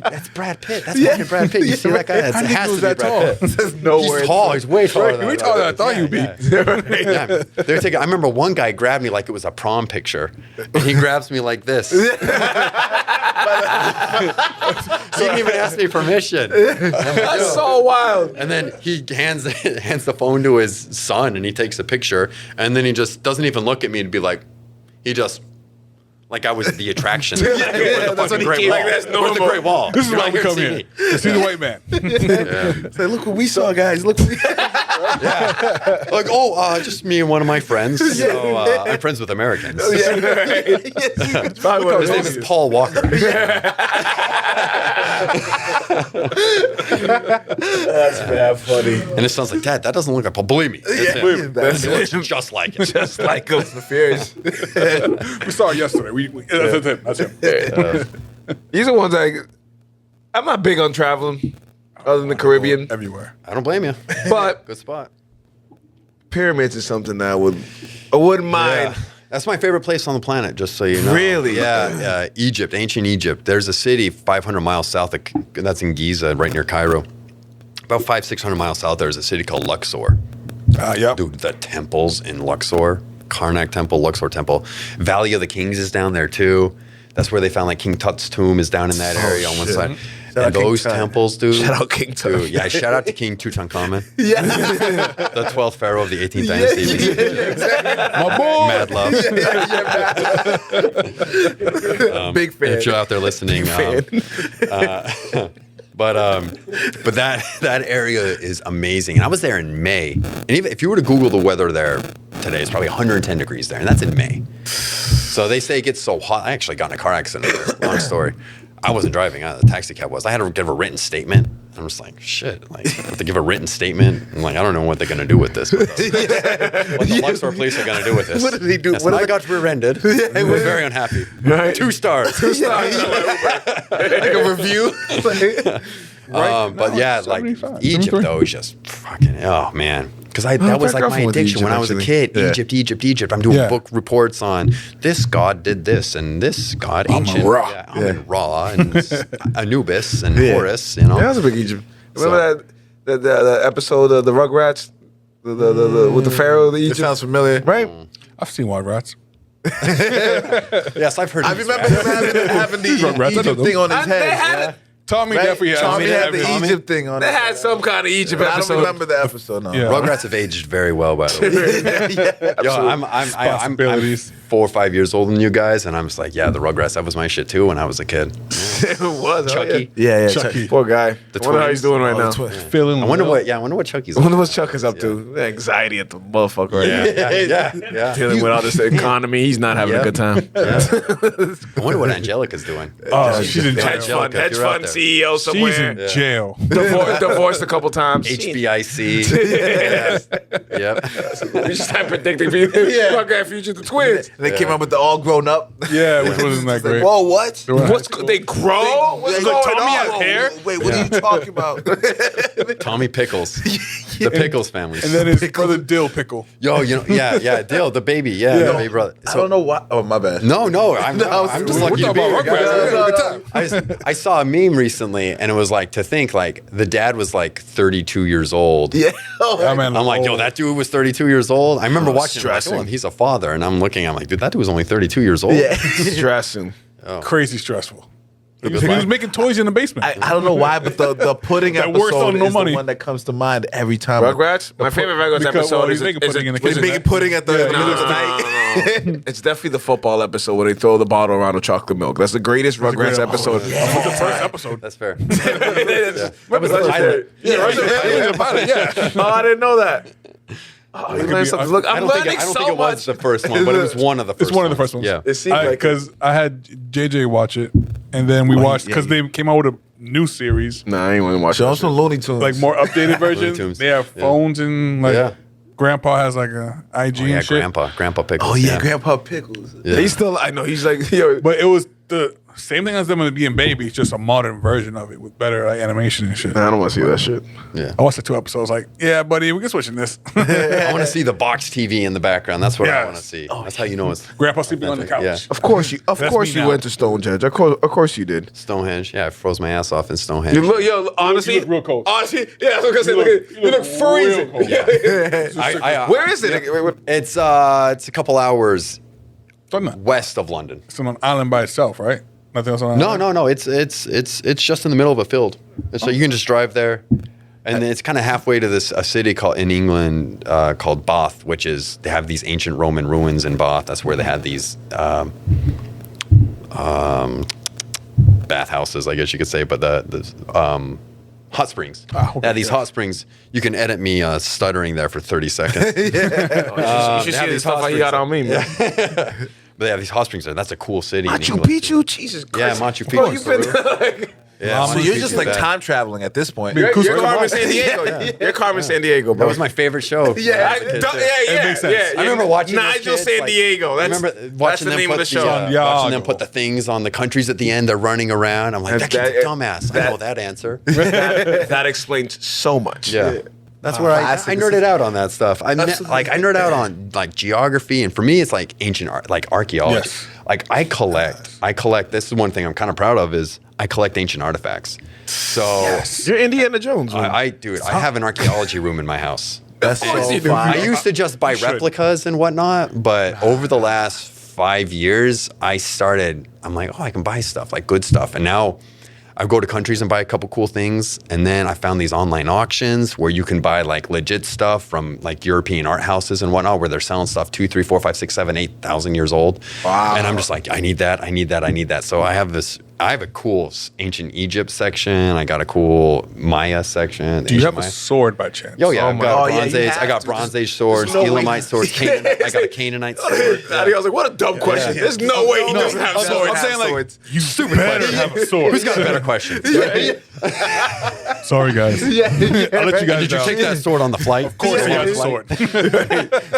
That's Brad Pitt. That's fucking Brad Pitt. You see that guy? It I didn't has think to he be was Brad that Pitt. There's nowhere. He's tall. He's way taller than We taller than I thought you'd be. Yeah. They were taking, I remember one guy grabbed me like it was a prom picture. And he grabs me like this. He didn't even ask me permission. That's so wild. And then he hands the phone to his son, and he takes a picture, and then he just doesn't even look at me and be like, he just. Like I was the attraction. That's what he came like. That's Where's the normal. Great Wall? This is You're why not we here to come see here. me. To see the white man. Say, look what we saw, guys. Look what we Like, just me and one of my friends. So I'm friends with Americans. It's probably what His it name is. is Paul Walker. That's bad funny. And his son's like, Dad, that doesn't look like Paul. Believe me. It's him. That's It looks just like it. just like Ghost of Furious. We saw it yesterday. That's him. That's him. These are ones I'm not big on traveling other than the Caribbean, Everywhere. I don't blame you. but Good spot. pyramids is something that I wouldn't mind. Yeah. That's my favorite place on the planet, just so you know. Really? Yeah, Egypt, ancient Egypt. There's a city 500 miles south of, that's in Giza, right near Cairo. About 500-600 miles south, there's a city called Luxor. Yep. Dude, the temples in Luxor, Karnak Temple, Luxor Temple. Valley of the Kings is down there too. That's where they found like King Tut's tomb is down in that area on one shit. side. Shout out And King those Tut. temples, dude. Shout out King Tut. Dude, yeah, shout out to King Tutankhamun. The 12th pharaoh of the 18th dynasty. My boy. Mad love. Big fan. If you're out there listening, but that area is amazing. And I was there in May, and even if you were to Google the weather there today, it's probably 110 degrees there, and that's in May. So they say it gets so hot. I actually got in a car accident there. Long story. I wasn't driving. The taxi cab was. I had to give a written statement. I'm just like, shit. Like, I have to give a written statement. I'm like, I don't know what they're going to do with this. What the Luxor police are going to do with this. What did he do? Yes, What I did- got rear-ended. I was very unhappy. Right. 2 stars. like a review. But yeah, like 75, Egypt 73. though is just fucking, oh man. Because that was back like off my with addiction when Egypt, I was a actually. kid. Yeah. Egypt. I'm doing Yeah. book reports on this god did this and this god ancient. Ra. Yeah, Ra and Anubis and Yeah. Horus, you know. Yeah, that was a big Egypt. Remember that the episode of the Rugrats, the with the Pharaoh of the It Egypt, sounds familiar. right? I've seen Wild Rats. Yes, I've heard I these remember him having the Rugrats, I know Egypt them. thing on his They head. had yeah? it. Tommy Right? definitely has. Tommy had the Tommy? Egypt thing on They it. had some kind of Egypt I don't episode. remember the episode, no. Yeah. Rugrats have aged very well, by the way. Yo, I'm Responsibilities. 4 or 5 years older than you guys, and I'm just like, yeah, the Rugrats, that was my shit too when I was a kid. It was Chucky. Yeah, Chucky. Poor guy. The I wonder how he's twins. doing right now. Feeling I wonder what Chucky's I wonder up what Chuck is up to. The anxiety at the motherfucker right now. yeah. Dealing with all this economy, he's not having a Yeah. good time. I wonder what Angelica's doing. Oh, she's in Hedge jail. fund, Angelica, hedge if you're out fund there. CEO She's somewhere. in jail. Divorced a couple times. HBIC. Yep. We just start predicting people. Yeah. Rugrats future the twins. They came up with the all grown up. Yeah, which wasn't that It's like, great. whoa, what? What's they grow? What's They- going Tommy has on? hair? Wait, what are you talking about? Tommy Pickles. The Pickles family. And then his brother Dill Pickle. Yo, yeah, Dill, the baby. The baby brother. I don't know why. Oh, my bad. No, I'm just lucky to be here, guys. I saw a meme recently, and it was like to think like the dad was like 32 years old. Yeah. That man I'm like, yo, that dude was 32 years old. I remember watching it, like, stressing. oh, he's a father, and I'm looking, I'm like, dude, that dude was only 32 years old. Yeah. Stressing. Crazy stressful. He was life. making toys in the basement. I don't know why, but the pudding That episode works on no is money. the one that comes to mind every time. Rugrats? My favorite Rugrats Because, episode well, is he's making pudding in the He's kitchen. making pudding at the Yeah, middle of the No, night. no. It's definitely the football episode where they throw the bottle around with chocolate milk. That's the greatest Rugrats episode. That was the first episode. That's fair. That was legendary. Yeah. Oh, I didn't know that. Oh, you learned something. Look, I I'm don't think learning it so was much. the first one, but it was one of the first It's one of the first ones. Yeah. It seemed like Because I had JJ watch it, and then we watched because they came out with a new series, Nah, I ain't want to watch Show that us some shit. Looney Tunes. like more updated version. Tunes. They have Yeah. phones and like Yeah. Grandpa has like a IG Oh, yeah, and shit. Grandpa Pickles. Oh yeah, Grandpa Pickles. Yeah. He's still, I know, he's like, yo, But it was the same thing as them being babies, just a modern version of it with better like, animation and shit. man, I don't want to see that shit. Yeah. I watched the 2 episodes. Like, yeah, buddy, we can switch in this. I want to see the box TV in the background. That's what I Yes. want to see. That's how you know it's Grandpa sleeping on the couch. Yeah. Of course you, That's me now. went to Stonehenge. Of course you did. Stonehenge. Yeah, I froze my ass off in Stonehenge. You look, yo, honestly, you look real cold. Honestly, yeah, I was gonna say, you look freezing. real cold. Yeah. Where is it? It's a couple hours It's on, west of London. it's on an island by itself, right? Nothing else on No, Island? no. It's just in the middle of a field, and so you can just drive there, and then it's kind of halfway to a city in England called Bath, which is they have these ancient Roman ruins in Bath. That's where they had these bathhouses, I guess you could say, but the hot springs. okay, These hot springs. You can edit me stuttering there for 30 seconds. You should they see have the these stuff hot he got springs. on me, man. But they have these hot springs there. That's a cool city. in Machu England. Picchu, Jesus Yeah, Christ. Machu Bro, Picchu. you've been like, Yeah, So Machu you're just Picchu, like that- time traveling at this point. you're Cusco. Carmen San Diego. You're Carmen San Diego, bro. That was my favorite show. Yeah, When I was a kid, too. yeah. makes sense. I remember watching those Nigel kids, San like- Diego. I That's, remember that's watching the them name put of the show. watching them put the things on the countries at the end. They're running around. I'm like, that kid's a dumbass. I know that answer. that explains so much. Yeah. That's where I classic. nerded out on that stuff. I nerd out on like geography, and for me, it's like ancient art, like archaeology. Yes. Like I collect. This is one thing I'm kind of proud of is I collect ancient artifacts. So You're Indiana Jones. Man. I have an archaeology room in my house. That's so you do. fun. I used to just buy should. replicas and whatnot, but over the last 5 years, I'm like, I can buy stuff, like good stuff. And now I go to countries and buy a couple cool things. And then I found these online auctions where you can buy like legit stuff from like European art houses and whatnot, where they're selling stuff 2, 3, 4, 5, 6, 7, 8,000 years old. Wow. And I'm just like, I need that. So I have a cool ancient Egypt section. I got a cool Maya section. Do you have a Maya. sword by chance? Oh yeah, Oh I've my got God. Bronze Yeah, you Age. have I got to. Bronze Age swords, There's no way- Elamite swords. I got a Canaanite sword. I was like, what a dumb question. There's no way he doesn't have swords. I'm saying like You stupid better have a sword. Who's got better questions? Sorry, guys. I'll let you guys Did you down. take that sword on the flight? Of course he has a sword.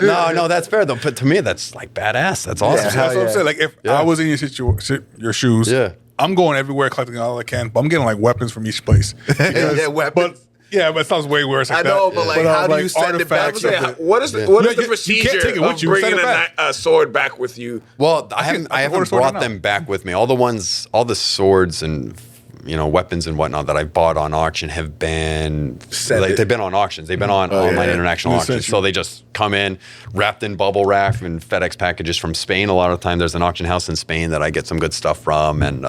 No, that's fair though. But to me, that's like badass. That's awesome. That's what I'm saying. Like if I was in your shoes, Yeah. I'm going everywhere collecting all I can, but I'm getting like weapons from each place. Yeah, weapons. But it sounds way worse. Like I know, that. but like, how do you send it back? artifacts to of the- What is the You can't procedure take it with of you. bringing Send it back. a sword back with you? Well, I order haven't a sword brought now. them back with me. All the swords and weapons and whatnot that I bought on auction have been they've been on auctions. They've been on online international They auctions. sent you. So they just come in wrapped in bubble wrap and FedEx packages from Spain. A lot of the time, there's an auction house in Spain that I get some good stuff from, and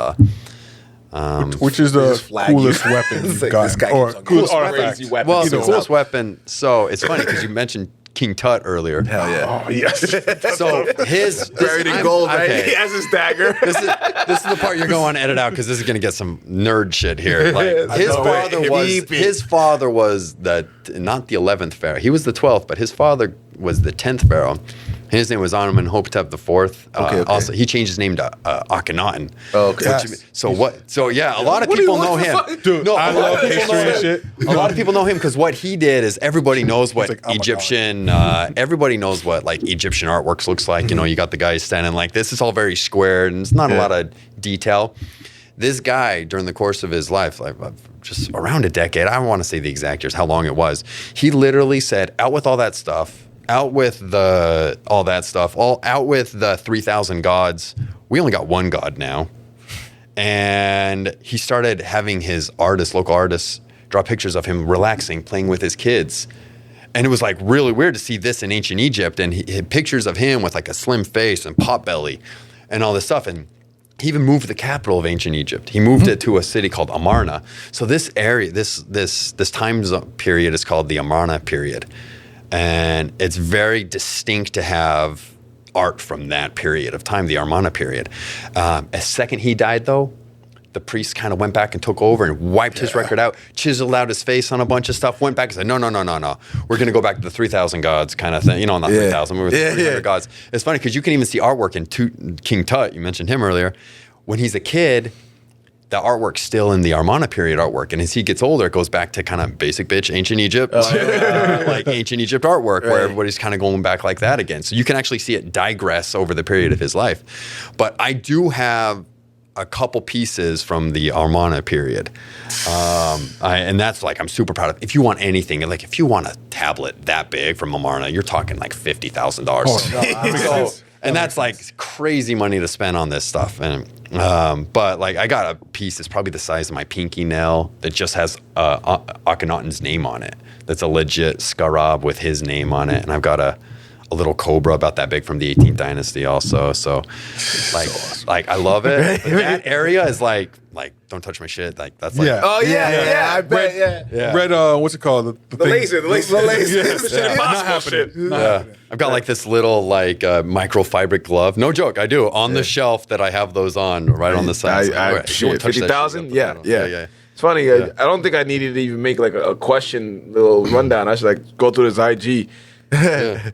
Which is the just flag coolest you. weapon It's you've like, got, this guy or keeps on coolest going artifact. crazy weapons. well, Either the one. coolest weapon. So it's funny because you mentioned King Tut earlier. Hell yeah. Oh yes. So his Buried in gold, right? He has his dagger. This is the part you're going to edit out because this is going to get some nerd shit here. Like his father was not the 11th pharaoh. He was the 12th, but his father was the 10th pharaoh. His name was Amenhotep IV. Okay. Also, he changed his name to Akhenaten. Oh, okay. Yes. So what? So yeah, a lot of What do you- people what know the him. fuck? Dude, I love history and shit. A lot of people know him because what he did is everybody knows what like, oh my God. Egyptian. Everybody knows what like Egyptian artworks looks like. You know, you got the guys standing like this. It's all very squared and it's not a lot of detail. This guy, during the course of his life, like just around a decade, I don't want to say the exact years, how long it was. He literally said, "Out with all that stuff. Out with all that stuff. Out with the 3,000 gods. We only got one god now." And he started having his local artists, draw pictures of him relaxing, playing with his kids. And it was like really weird to see this in ancient Egypt. And he had pictures of him with like a slim face and pot belly and all this stuff. And he even moved the capital of ancient Egypt. He moved it to a city called Amarna. So this area, this time period is called the Amarna period. And it's very distinct to have art from that period of time, the Amarna period. A second he died, though, the priest kind of went back and took over and wiped his record out, chiseled out his face on a bunch of stuff, went back and said, no. We're going to go back to the 3,000 gods kind of thing. You know, not 3,000, we were 300 gods. It's funny because you can even see artwork in King Tut, you mentioned him earlier. When he's a kid, the artwork's still in the Amarna period artwork. And as he gets older, it goes back to kind of basic bitch ancient Egypt, like ancient Egypt artwork where everybody's kind of going back like that again. So you can actually see it digress over the period of his life. But I do have a couple pieces from the Amarna period. And that's like, I'm super proud of. If you want anything, like if you want a tablet that big from Amarna, you're talking like $50,000. And that's like crazy money to spend on this stuff. And but like I got a piece that's probably the size of my pinky nail that just has Akhenaten's name on it. That's a legit scarab with his name on it. And I've got a a little cobra about that big from the 18th dynasty also. So like I love it. But that area is like don't touch my shit. Like that's like Yeah. Oh yeah, I bet. yeah. Red, what's it called? The thing- laser. Yeah. Not Not happening. Not Yeah. happening. I've got like this little like microfabric glove. No joke, I do on the shelf that I have those on right on the side. So, all right, if you wanna touch that shit, 50,000. put that on. Yeah. It's funny. I don't think I needed to even make like a question little rundown. I should like go through this IG. Yeah.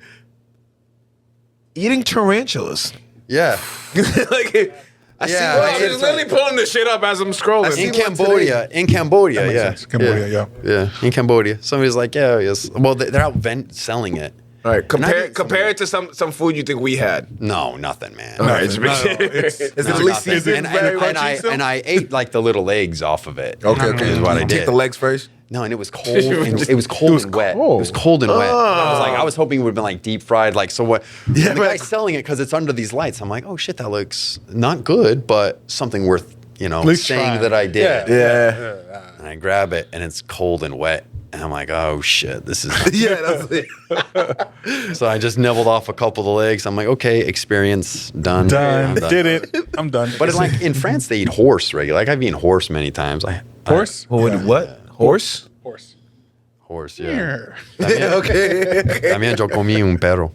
Eating tarantulas. Yeah. Like, I see. Yeah, Well, like, I'm just literally pulling this shit up as I'm scrolling. In Cambodia, That makes yeah. sense. Cambodia, Yeah, in Cambodia. Somebody's like, yeah, yes. Well, they're out selling it. All right, And I compare did compare it to some food you think we had. No, nothing, man. All right, just make No, sure. it's- Is it No, at least nothing. seasoned very well cheese, though? And I ate like the little legs off of it. Okay. Is what I Take did. the legs first. No, and it was cold. And it was cold and wet. cold. It was cold and wet. I was hoping it would have been like deep fried. Like so, what? Yeah, the guy's selling it because it's under these lights. I'm like, oh shit, that looks not good, but something worth least saying trying. that I did. Yeah. And I grab it, and it's cold and wet. And I'm like, oh shit, this is. Yeah, that's it. So I just nibbled off a couple of the legs. I'm like, okay, experience done. Done. I'm Did it. I'm done. But it's like in France, they eat horse regular. Like I've eaten horse many times. horse? What? Horse? Horse. Horse, yeah. Okay. También yo comí un perro.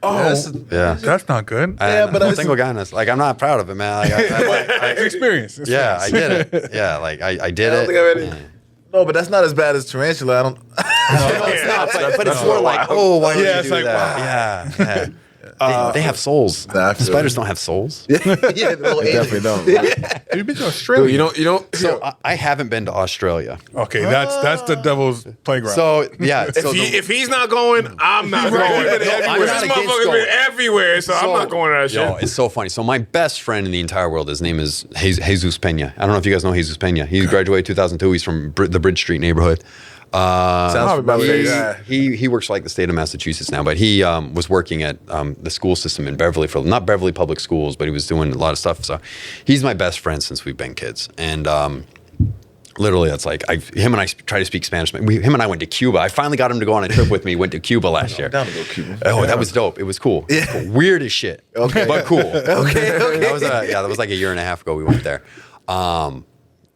Oh, Yeah. that's not good. Yeah, but no I- tengo ganas. Like I'm not proud of it, man. Like, It's experience. yeah, I did it. Yeah, like I did I don't it. think I've had Yeah. No, but that's not as bad as tarantula. I don't. No, it's not. But it's more like, oh, why did Yeah, you it's do like, that? wow. Yeah. They have souls. Nah, I feel Spiders it. don't have souls. Yeah, the little Definitely don't. Have you been to Australia? Dude, you know. So I haven't been to Australia. Okay, that's the devil's playground. So yeah. So If he's not going, I'm not going. I'm This not against motherfucker's going. been everywhere, so I'm not going to that Yo, shit. it's so funny. So my best friend in the entire world, his name is Jesus Pena. I don't know if you guys know Jesus Pena. He graduated 2002. He's from the Bridge Street neighborhood. Sounds familiar. He works for like the state of Massachusetts now, but he was working at the school system in Beverly for not Beverly Public Schools, but he was doing a lot of stuff. So he's my best friend since we've been kids, and literally that's like him and I try to speak Spanish. Him and I went to Cuba. I finally got him to go on a trip with me. Went to Cuba last year. Down to go Cuba. Oh, that was dope. It was cool. Yeah. Weird as shit. Okay. But cool. Okay. That was like a year and a half ago we went there.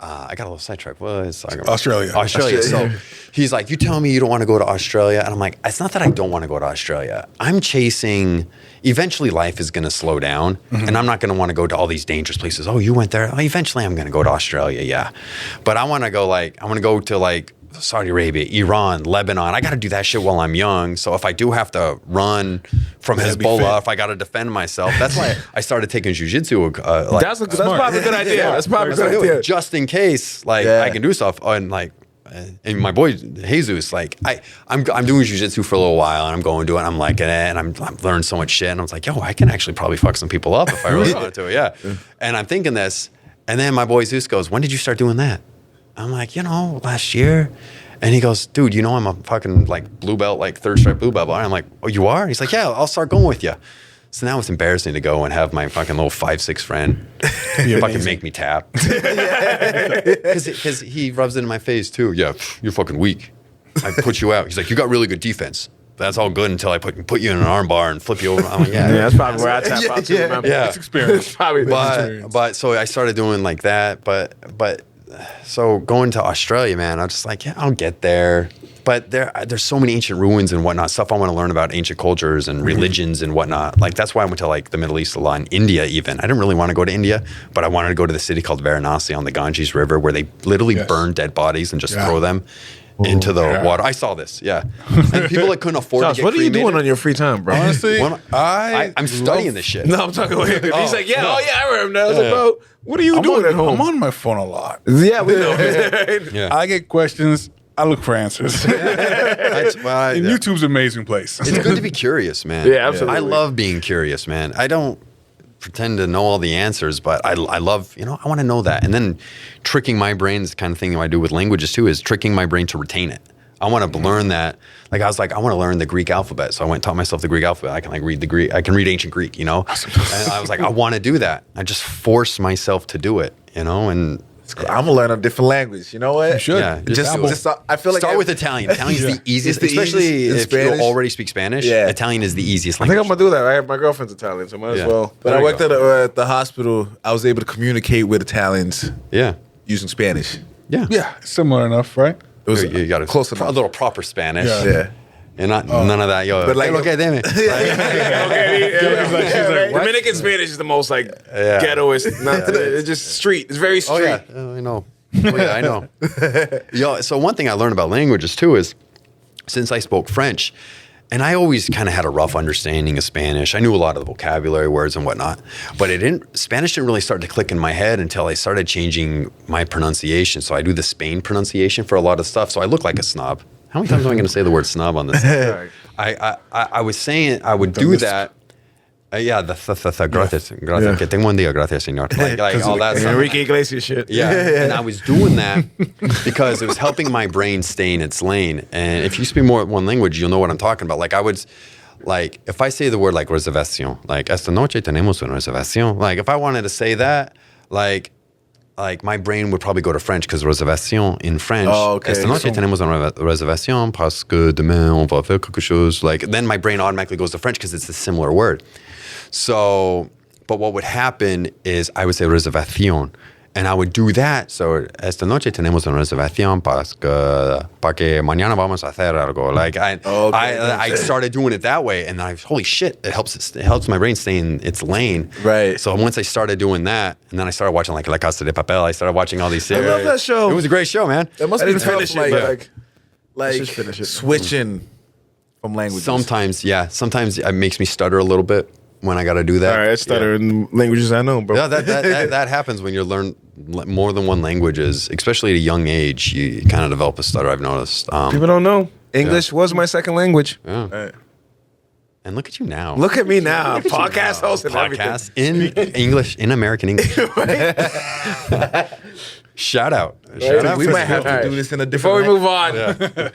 I got a little sidetracked. What was I talking about? Australia. So he's like, you tell me you don't want to go to Australia. And I'm like, it's not that I don't want to go to Australia. I'm chasing, eventually life is going to slow down and I'm not going to want to go to all these dangerous places. Oh, you went there? Oh, eventually I'm going to go to Australia. Yeah. But I want to go to like Saudi Arabia, Iran, Lebanon. I got to do that shit while I'm young. So if I do have to run from Hezbollah, if I got to defend myself, that's why I started taking jujitsu. That's probably a good idea. That's probably a good idea. Just in case, like I can do stuff. And like, and my boy Jesus, like I'm doing jujitsu for a little while, and I'm going to it. And I'm liking it, and I'm learning so much shit. And I was like, yo, I can actually probably fuck some people up if I really wanted to. Yeah. And I'm thinking this, and then my boy Zeus goes, when did you start doing that? I'm like, last year. And he goes, dude, I'm a fucking like blue belt, like third stripe blue belt. And I'm like, oh, you are? He's like, yeah, I'll start going with you. So now it's embarrassing to go and have my fucking little 5'6" friend fucking make me tap. Because he rubs it in my face too. Yeah, you're fucking weak. I put you out. He's like, you got really good defense. That's all good until I put you in an arm bar and flip you over. I'm like, yeah. That's probably where I tap out too. Remember? Yeah. It's experience. Probably But so I started doing like that. But so going to Australia, man, I'm just like, yeah, I'll get there. But there's so many ancient ruins and whatnot, stuff I want to learn about ancient cultures and religions and whatnot. Like that's why I went to like the Middle East a lot, and India even. I didn't really want to go to India, but I wanted to go to the city called Varanasi on the Ganges River, where they literally burn dead bodies and just throw them into the water. I saw this, yeah. And people that couldn't afford Josh, to get what are you doing cremated- on your free time, bro? Honestly, Well, I'm studying this shit. No, I'm talking about him. He's like, yeah, no. I remember that. I was like, bro, what are you doing at home? I'm on my phone a lot. Yeah, we know. Yeah. I get questions. I look for answers. And YouTube's an amazing place. It's good to be curious, man. Yeah, absolutely. I love being curious, man. I don't pretend to know all the answers, but I love, I want to know that. And then tricking my brain is the kind of thing I do with languages too, is tricking my brain to retain it. I want to learn that. Like I was like, I want to learn the Greek alphabet. So I went and taught myself the Greek alphabet. I can like read the Greek. I can read ancient Greek, And I was like, I want to do that. I just force myself to do it, And I'm gonna learn a different language. You know what? You should. Yeah, Just I feel like start with Italian. Italian's the easiest, It's the especially easiest. if Spanish. you already speak Spanish. Yeah. Italian is the easiest I think language. I'm gonna do that. Right? My girlfriend's Italian, so I might as Yeah. well. When There I you worked go. at the hospital, I was able to communicate with Italians Yeah, using Spanish. yeah, Yeah, similar enough, right? It was You got close enough. a little proper Spanish. Yeah. Yeah. And not none of that. Yo, But like- "Qué lo que deme?" Dominican Spanish is the most like Yeah. ghettoist. Not, it's just street. It's very Oh street. yeah, I know. Oh, yeah, I know. Yo, so one thing I learned about languages too is since I spoke French, and I always kind of had a rough understanding of Spanish. I knew a lot of the vocabulary words and whatnot, but Spanish didn't really start to click in my head until I started changing my pronunciation. So I do the Spain pronunciation for a lot of stuff. So I look like a snob. How many times am I going to say the word snob on this? I was saying I would do that. Yeah, the gracias, que tengo un día, gracias, señor. Like all that stuff. Enrique Iglesias shit. Yeah. And I was doing that because it was helping my brain stay in its lane. And if you speak more than one language, you'll know what I'm talking about. Like I would, like if I say the word like reservación, like esta noche tenemos una reservación. Like if I wanted to say that, like my brain would probably go to French because reservation in French. Oh, okay. Esta noche tenemos una reservación parce que demain on va faire quelque chose. Like then my brain automatically goes to French because it's a similar word. So, but what would happen is I would say reservación, and I would do that. So, esta noche tenemos una reservación porque mañana vamos a hacer algo. Like I started doing it that way, and then holy shit, it helps my brain stay in its lane. Right. So once I started doing that, and then I started watching like La Casa de Papel. I started watching all these series. love that show. It was a great show, man. That must I be didn't tough, finish it, but like, like just finish it. switching from languages. Sometimes, yeah. Sometimes it makes me stutter a little bit when I got to do that. all right, I stutter in languages I know, bro. Yeah, that happens when you learn more than one languages, especially at a young age. You kind of develop a stutter. I've noticed. People don't know. English was my second language. Yeah. And look at you now. Look at me now, podcast host and Podcast in English, in American English. Shout out. Shout out. we for might have Skill. to do this in a Before different we move on,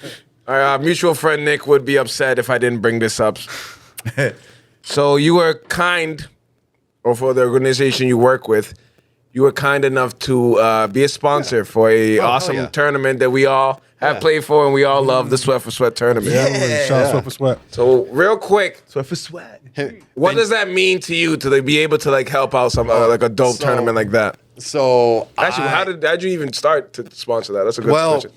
our mutual friend Nick would be upset if I didn't bring this up. So you were kind, or for the organization you work with, you were kind enough to be a sponsor for a awesome yeah. tournament that we all have played for and we all love, the Sweat for Sweat tournament. Shout out Sweat for Sweat. So real quick, Sweat for sweat. what does that mean to you to like, be able to like help out some like a dope So- tournament like that? So Actually, how'd you even start to sponsor that? That's a good question.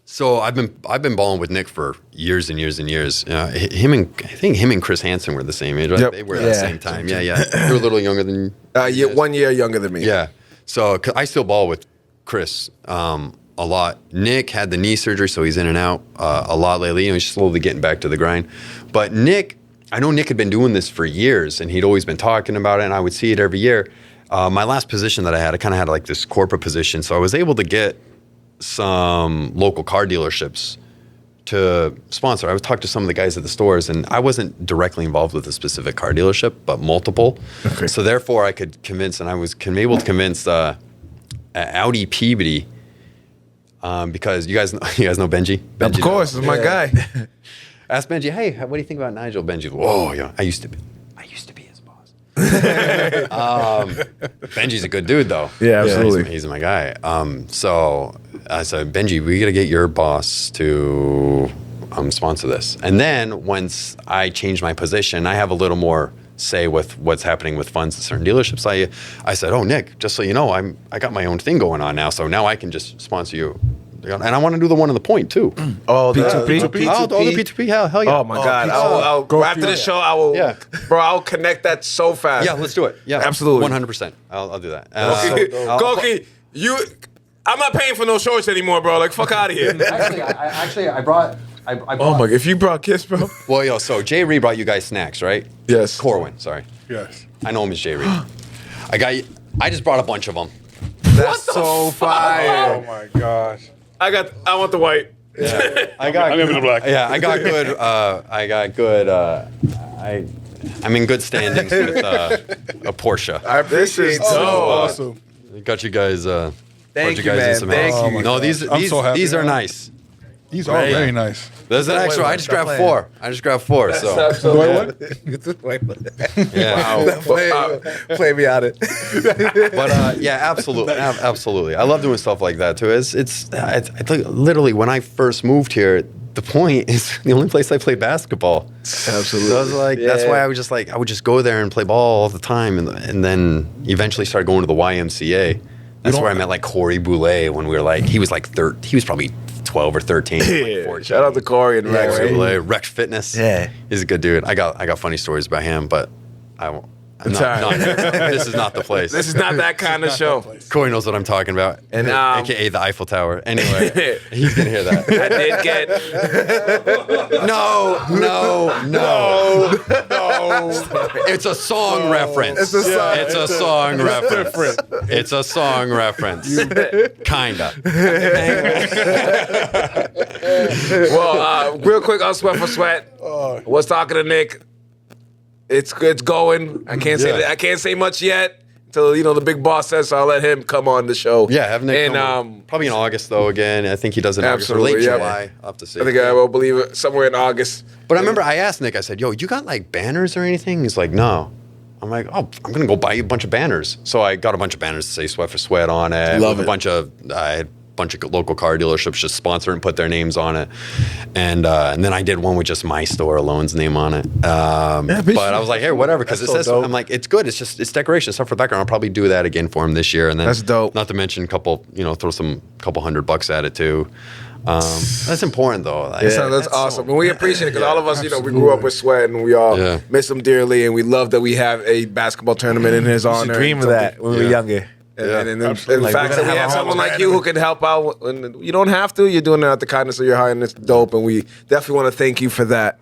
So I've been balling with Nick for years and years and years. I think him and Chris Hansen were the same age. Right? Yep. They were at the same time. Yeah. They were a little younger than Yeah, 1 year younger than me. Yeah. So 'cause I still ball with Chris a lot. Nick had the knee surgery, so he's in and out a lot lately. You know, he's slowly getting back to the grind. But Nick, I know Nick had been doing this for years, and he'd always been talking about it, and I would see it every year. My last position that I kind of had like this corporate position, so I was able to get some local car dealerships to sponsor. I would talk to some of the guys at the stores, and I wasn't directly involved with a specific car dealership, but multiple. Okay. So therefore, I could convince, and I was able to convince Audi Peabody, because you guys know Benji. Benji Of course, it's my guy. Ask Benji, hey, what do you think about Nigel? Benji, whoa, yeah, I used to be his boss. Benji's a good dude, though. Yeah, absolutely. He's my guy. So I said, Benji, we got to get your boss to sponsor this. And then once I changed my position, I have a little more say with what's happening with funds at certain dealerships. I said, oh, Nick, just so you know, I got my own thing going on now, so now I can just sponsor you. And I want to do the one in the point, too. Oh, P2P? I'll do P2P, hell yeah. Oh my God! I'll go after the show. I will, Yeah. bro. I'll connect that so fast. Yeah, let's do it. Yeah, Absolutely. 100%. I'll do that. Goki, I'm not paying for no shorts anymore, bro. Like, fuck out of here. I brought. Oh my! If you brought Kiss, bro. Well, yo, so Jay Reed brought you guys snacks, right? Yes. Corwin, sorry. Yes. I know him as Jay Reed. I just brought a bunch of them. That's so fire. Oh my gosh. I want the white. I got. I'm in the black. Yeah, I got good. I'm in good standings with a Porsche. I appreciate is so Awesome. Got you guys. Thank brought you, in man. some Thank hats. you. No, these I'm so happy, these are man. nice. He's all very nice. There's an extra. I just grabbed playing. 4. I just grabbed 4. So yeah. Play me out it. But yeah, absolutely. I love doing stuff like that too. It's literally when I first moved here. The point is the only place I play basketball. Absolutely. So I was like, that's why I would just go there and play ball all the time, and then eventually started going to the YMCA. That's where I met like Corey Boulay when we were like, he was probably 12 or 13. Like 14. Shout out to Corey and Rex. Corey Boulay, Rex Fitness. Yeah. He's a good dude. I got funny stories about him, but I won't. It's all right. This is not the place. This is not that kind of show. Corey knows what I'm talking about, And, aka the Eiffel Tower. Anyway, he's gonna hear that. I did get. No. It's a song reference. It's a song. It's a song reference. It's a song reference. Kinda. Well, real quick on Sweat for Sweat. Was talking to Nick. It's going. I can't say much yet until the big boss says. So I'll let him come on the show. Yeah, have Nick and come probably in August though. Again, I think he does it in August or late July. I'll have to see. I think I will believe it somewhere in August. But I remember I asked Nick. I said, "Yo, you got like banners or anything?" He's like, "No." I'm like, "Oh, I'm gonna go buy you a bunch of banners." So I got a bunch of banners to say "Sweat for Sweat" on it. Love with it. I had a bunch of local car dealerships just sponsor and put their names on it, and then I did one with just my store alone's name on it. But I was like, "Hey, whatever," because it says dope. I'm like, "It's good. It's decoration stuff for the background." I'll probably do that again for him this year, and then That's dope. Not to mention throw some couple $100 at it too. That's important though. Like, That's awesome. And we appreciate it because all of us, we grew up with Sweat and we all miss him dearly. And we love that we have a basketball tournament in his honor. Dream of that when we were younger. And the Absolutely. fact that we have someone like you who can help out, and you don't have to. You're doing it out the kindness of your heart, and it's dope. And we definitely want to thank you for that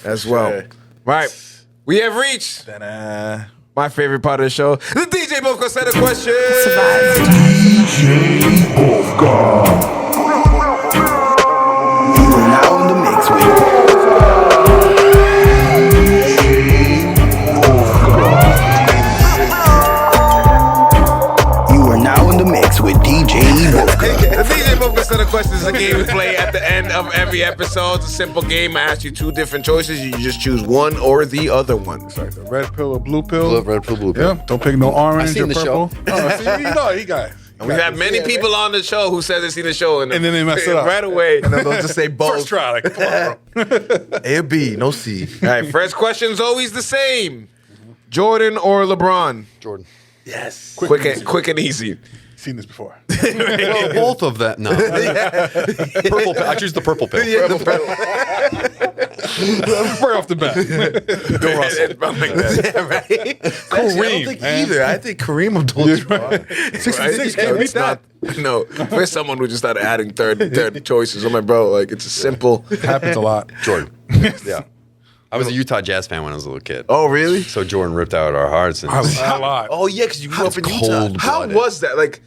as well. sure. Right, we have reached my favorite part of the show. The DJ Bofka set a question. You are now in the mix with You are now in the mix with DJ Bofka. The DJ Bofka set a question is a game we play at the end of every episode. It's a simple game. I ask you two different choices. You just choose one or the other one. Sorry, the red pill or blue pill? Red pill, blue pill. Yeah, don't pick no orange I've seen or the purple. show. Oh, see, he got it. We've had many people on the show who said they've seen the show and then they mess it up. right away. And then they'll just say both. First try, like, come on, bro. A or B, no C. All right, first question's always the same. Jordan or LeBron? Jordan. Yes. Quick and easy. Seen this before. Well, both of them. No. Purple pill. I choose the purple pill. Right off the bat. Bill Russell. It's about like that. Yeah, right? Actually, I don't think man. either. I think Kareem Abdul-Jabbar. Right? 66, can't beat It's not- No, for someone who just started adding third choices, I'm like, bro, like it's a simple. Happens a lot. Jordan. Yeah. I was a Utah Jazz fan when I was a little kid. Oh, really? So Jordan ripped out our hearts. And A lot. Oh, yeah, because you grew up in Utah. cold. How Blooded. was that? Like,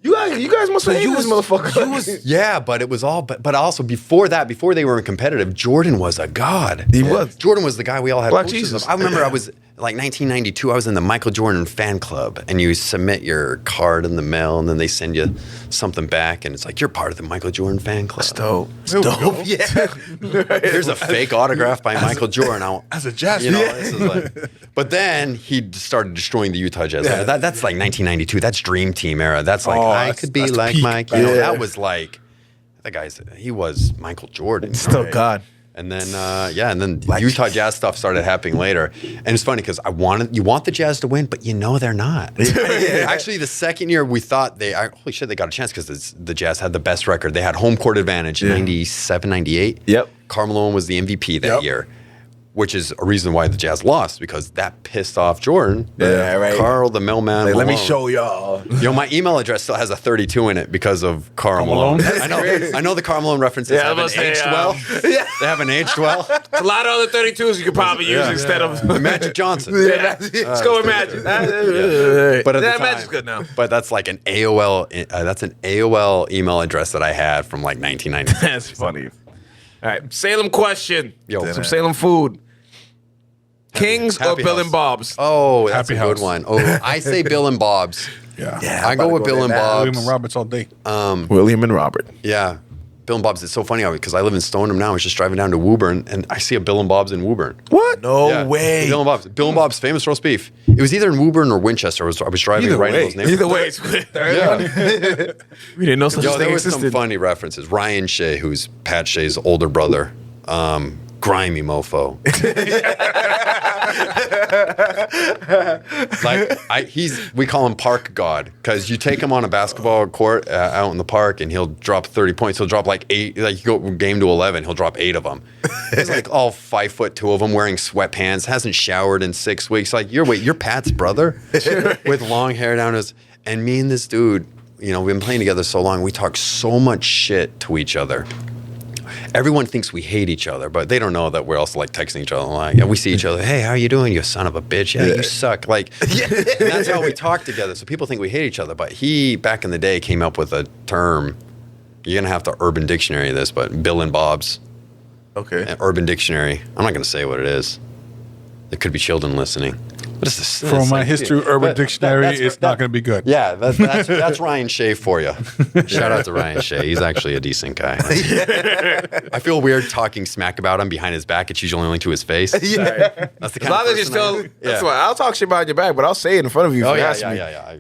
you guys must have hated this motherfucker. Yeah, but it was all. But also before that, before they were competitive, Jordan was a god. He was. Jordan was the guy we all had Black posters Jesus. of. I remember I was like 1992. I was in the Michael Jordan fan club, and you submit your card in the mail, and then they send you something back, and it's like you're part of the Michael Jordan fan club. Dope. It's dope. Yeah. Here's a fake autograph by Michael Jordan. As a Jazz You know, fan. this is like, but then he started destroying the Utah Jazz. That's like 1992. That's Dream Team era. That's like I that's- could be that's like peak. Mike. You know, that was like he was Michael Jordan. Still God. And then and then Utah Jazz stuff started happening later. And it's funny because you want the Jazz to win, but they're not. Actually, the second year we thought holy shit, they got a chance because the Jazz had the best record. They had home court advantage in 97, 98. Yep. Carl Malone was the MVP that year, which is a reason why the Jazz lost because that pissed off Jordan. Yeah, right. Carl, the mailman. Like, let me Malone. show y'all. My email address still has a 32 in it because of Carl Malone? Malone. I know the Carl Malone references Yeah, I haven't was gonna aged say, well. They haven't aged well. A lot of other 32s you could probably use instead of. Magic Johnson. Let's go with Magic. But at the time, Magic's good now. But that's like an AOL. That's an AOL email address that I had from like 1990. That's funny. All right, Salem question. Yo. Some Salem food. Kings Happy or Bill House. and Bob's? Oh, that's Happy a good House. one. Oh, I say Bill and Bob's. Yeah. Yeah, I I'm go about with to Bill and there now. Bob's. William and Roberts all day. William and Robert. Yeah. Bill and Bob's. It's so funny because I live in Stoneham now. I was just driving down to Woburn, and I see a Bill and Bob's in Woburn. What? No Yeah, way. Bill and Bob's. Bill and Bob's famous roast beef. It was either in Woburn or Winchester. I was driving right in those neighborhoods. Either way, it's Yeah. we didn't know such Yo, a thing there was some existed. funny references. Ryan Shea, who's Pat Shea's older brother, grimy mofo. We call him Park God because you take him on a basketball court out in the park and he'll drop 30 points. He'll drop like 8, like you go game to 11, he'll drop 8 of them. He's like all 5'2" of them wearing sweatpants, hasn't showered in 6 weeks. Like you're Pat's brother with long hair down his. And me and this dude, we've been playing together so long. We talk so much shit to each other. Everyone thinks we hate each other, but they don't know that we're also like texting each other. Like, we see each other. Hey, how are you doing? You son of a bitch. Yeah, you suck. Like, and that's how we talk together. So people think we hate each other. But he, back in the day, came up with a term. You're gonna have to Urban Dictionary this, but Bill and Bob's. Okay. Urban Dictionary. I'm not gonna say what it is. There could be children listening. But From my history Urban Dictionary, it's not going to be good. Yeah, that's Ryan Shea for you. Shout out to Ryan Shea. He's actually a decent guy. I feel weird talking smack about him behind his back. It's usually only to his face. Yeah. That's the As kind long of as you're person still, I am. that's why I'll talk shit behind your back, but I'll say it in front of you if Oh you yeah, ask me. yeah.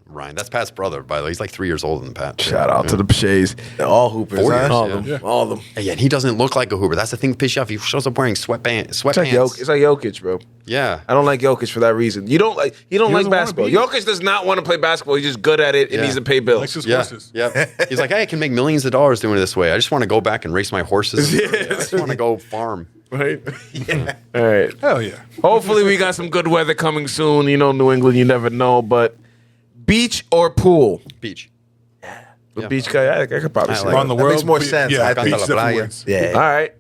Ryan, that's Pat's brother, by the way. He's like 3 years older than Pat. Shout out to the Shays. All hoopers. 4 huh? years, All yeah. of them. All of them. Yeah, and he doesn't look like a Hooper. That's the thing that pisses you off. He shows up wearing sweatpants. It's like Jokic, bro. Yeah. I don't like Jokic for that reason. He don't like doesn't wanna basketball. be. Jokic does not want to play basketball. He's just good at it and Yeah. needs to pay bills. Likes his Yeah, horses. yeah. He's like, hey, I can make millions of dollars doing it this way. I just want to go back and race my horses. I just want to go farm. Right? Yeah. All right. Hell yeah. Hopefully we got some good weather coming soon. New England, you never know. But beach or pool? Beach. The Yeah. beach guy, I could probably I say like that. Around the That world. makes more sense. Yeah, I beach think. definitely Playa. wins. Yeah. All right.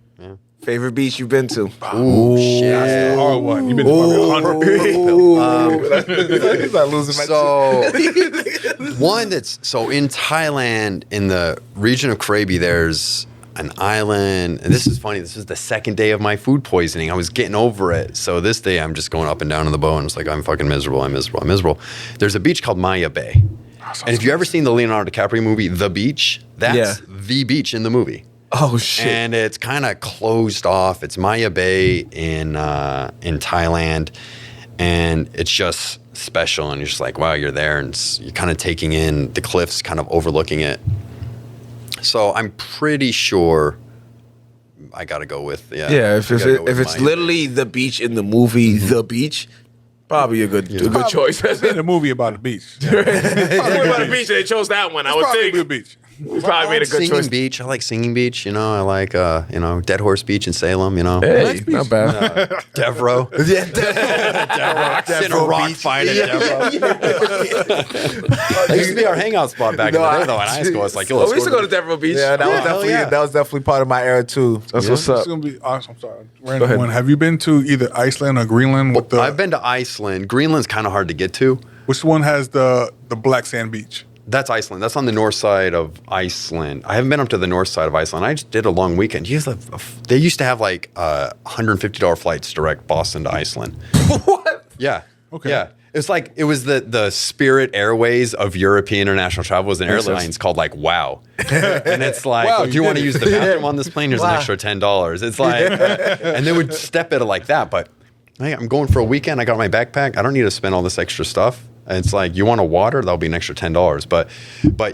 Favorite beach you've been to? Ooh, shit. That's the hard one. You've been to probably 100. He's not losing my So, so in Thailand, in the region of Krabi, there's an island. And this is funny. This is the second day of my food poisoning. I was getting over it. So this day, I'm just going up and down in the boat. And it's like, I'm fucking miserable. I'm miserable. There's a beach called Maya Bay. And if you've ever seen the Leonardo DiCaprio movie, The Beach, that's the beach in the movie. Oh, shit. And it's kind of closed off. It's Maya Bay in Thailand, and it's just special. And you're just like, wow, you're there, and you're kind of taking in the cliffs, kind of overlooking it. So I'm pretty sure I got to go with if I gotta go with it's Maya literally the beach in the movie, The Beach, probably a good choice. It's in a movie about a beach. Probably about a beach. They chose that one. I would Probably a think. beach. Probably made a good Singing choice. Beach. I like Singing Beach. I like Dead Horse Beach in Salem. Hey, not bad. Devereaux. Sitting a rock fight at Devereaux. That used to be our hangout spot back in the day, though. In high school, it's like, yo, Oh, let's we used to go go to Devereaux Beach. Yeah, that was hell definitely yeah. that was definitely part of my era too. That's what's It's up. gonna be awesome. I'm sorry. Random one. Have you been to either Iceland or Greenland? With the I've been to Iceland. Greenland's kind of hard to get to. which one has the black sand beach? That's Iceland. That's on the north side of Iceland. I haven't been up to the north side of Iceland. I just did a long weekend. They used to have like $150 flights direct Boston to Iceland. What? Yeah. Okay. Yeah. It's like it was the Spirit Airways of European international travel. Was an Makes airlines sense. called like WOW, and it's like, Wow, do you you want to did use it. the bathroom on this plane? Here's an extra $10. It's like, and they would step it like that. But hey, I'm going for a weekend. I got my backpack. I don't need to spend all this extra stuff. And it's like, you want a water? That'll be an extra $10. But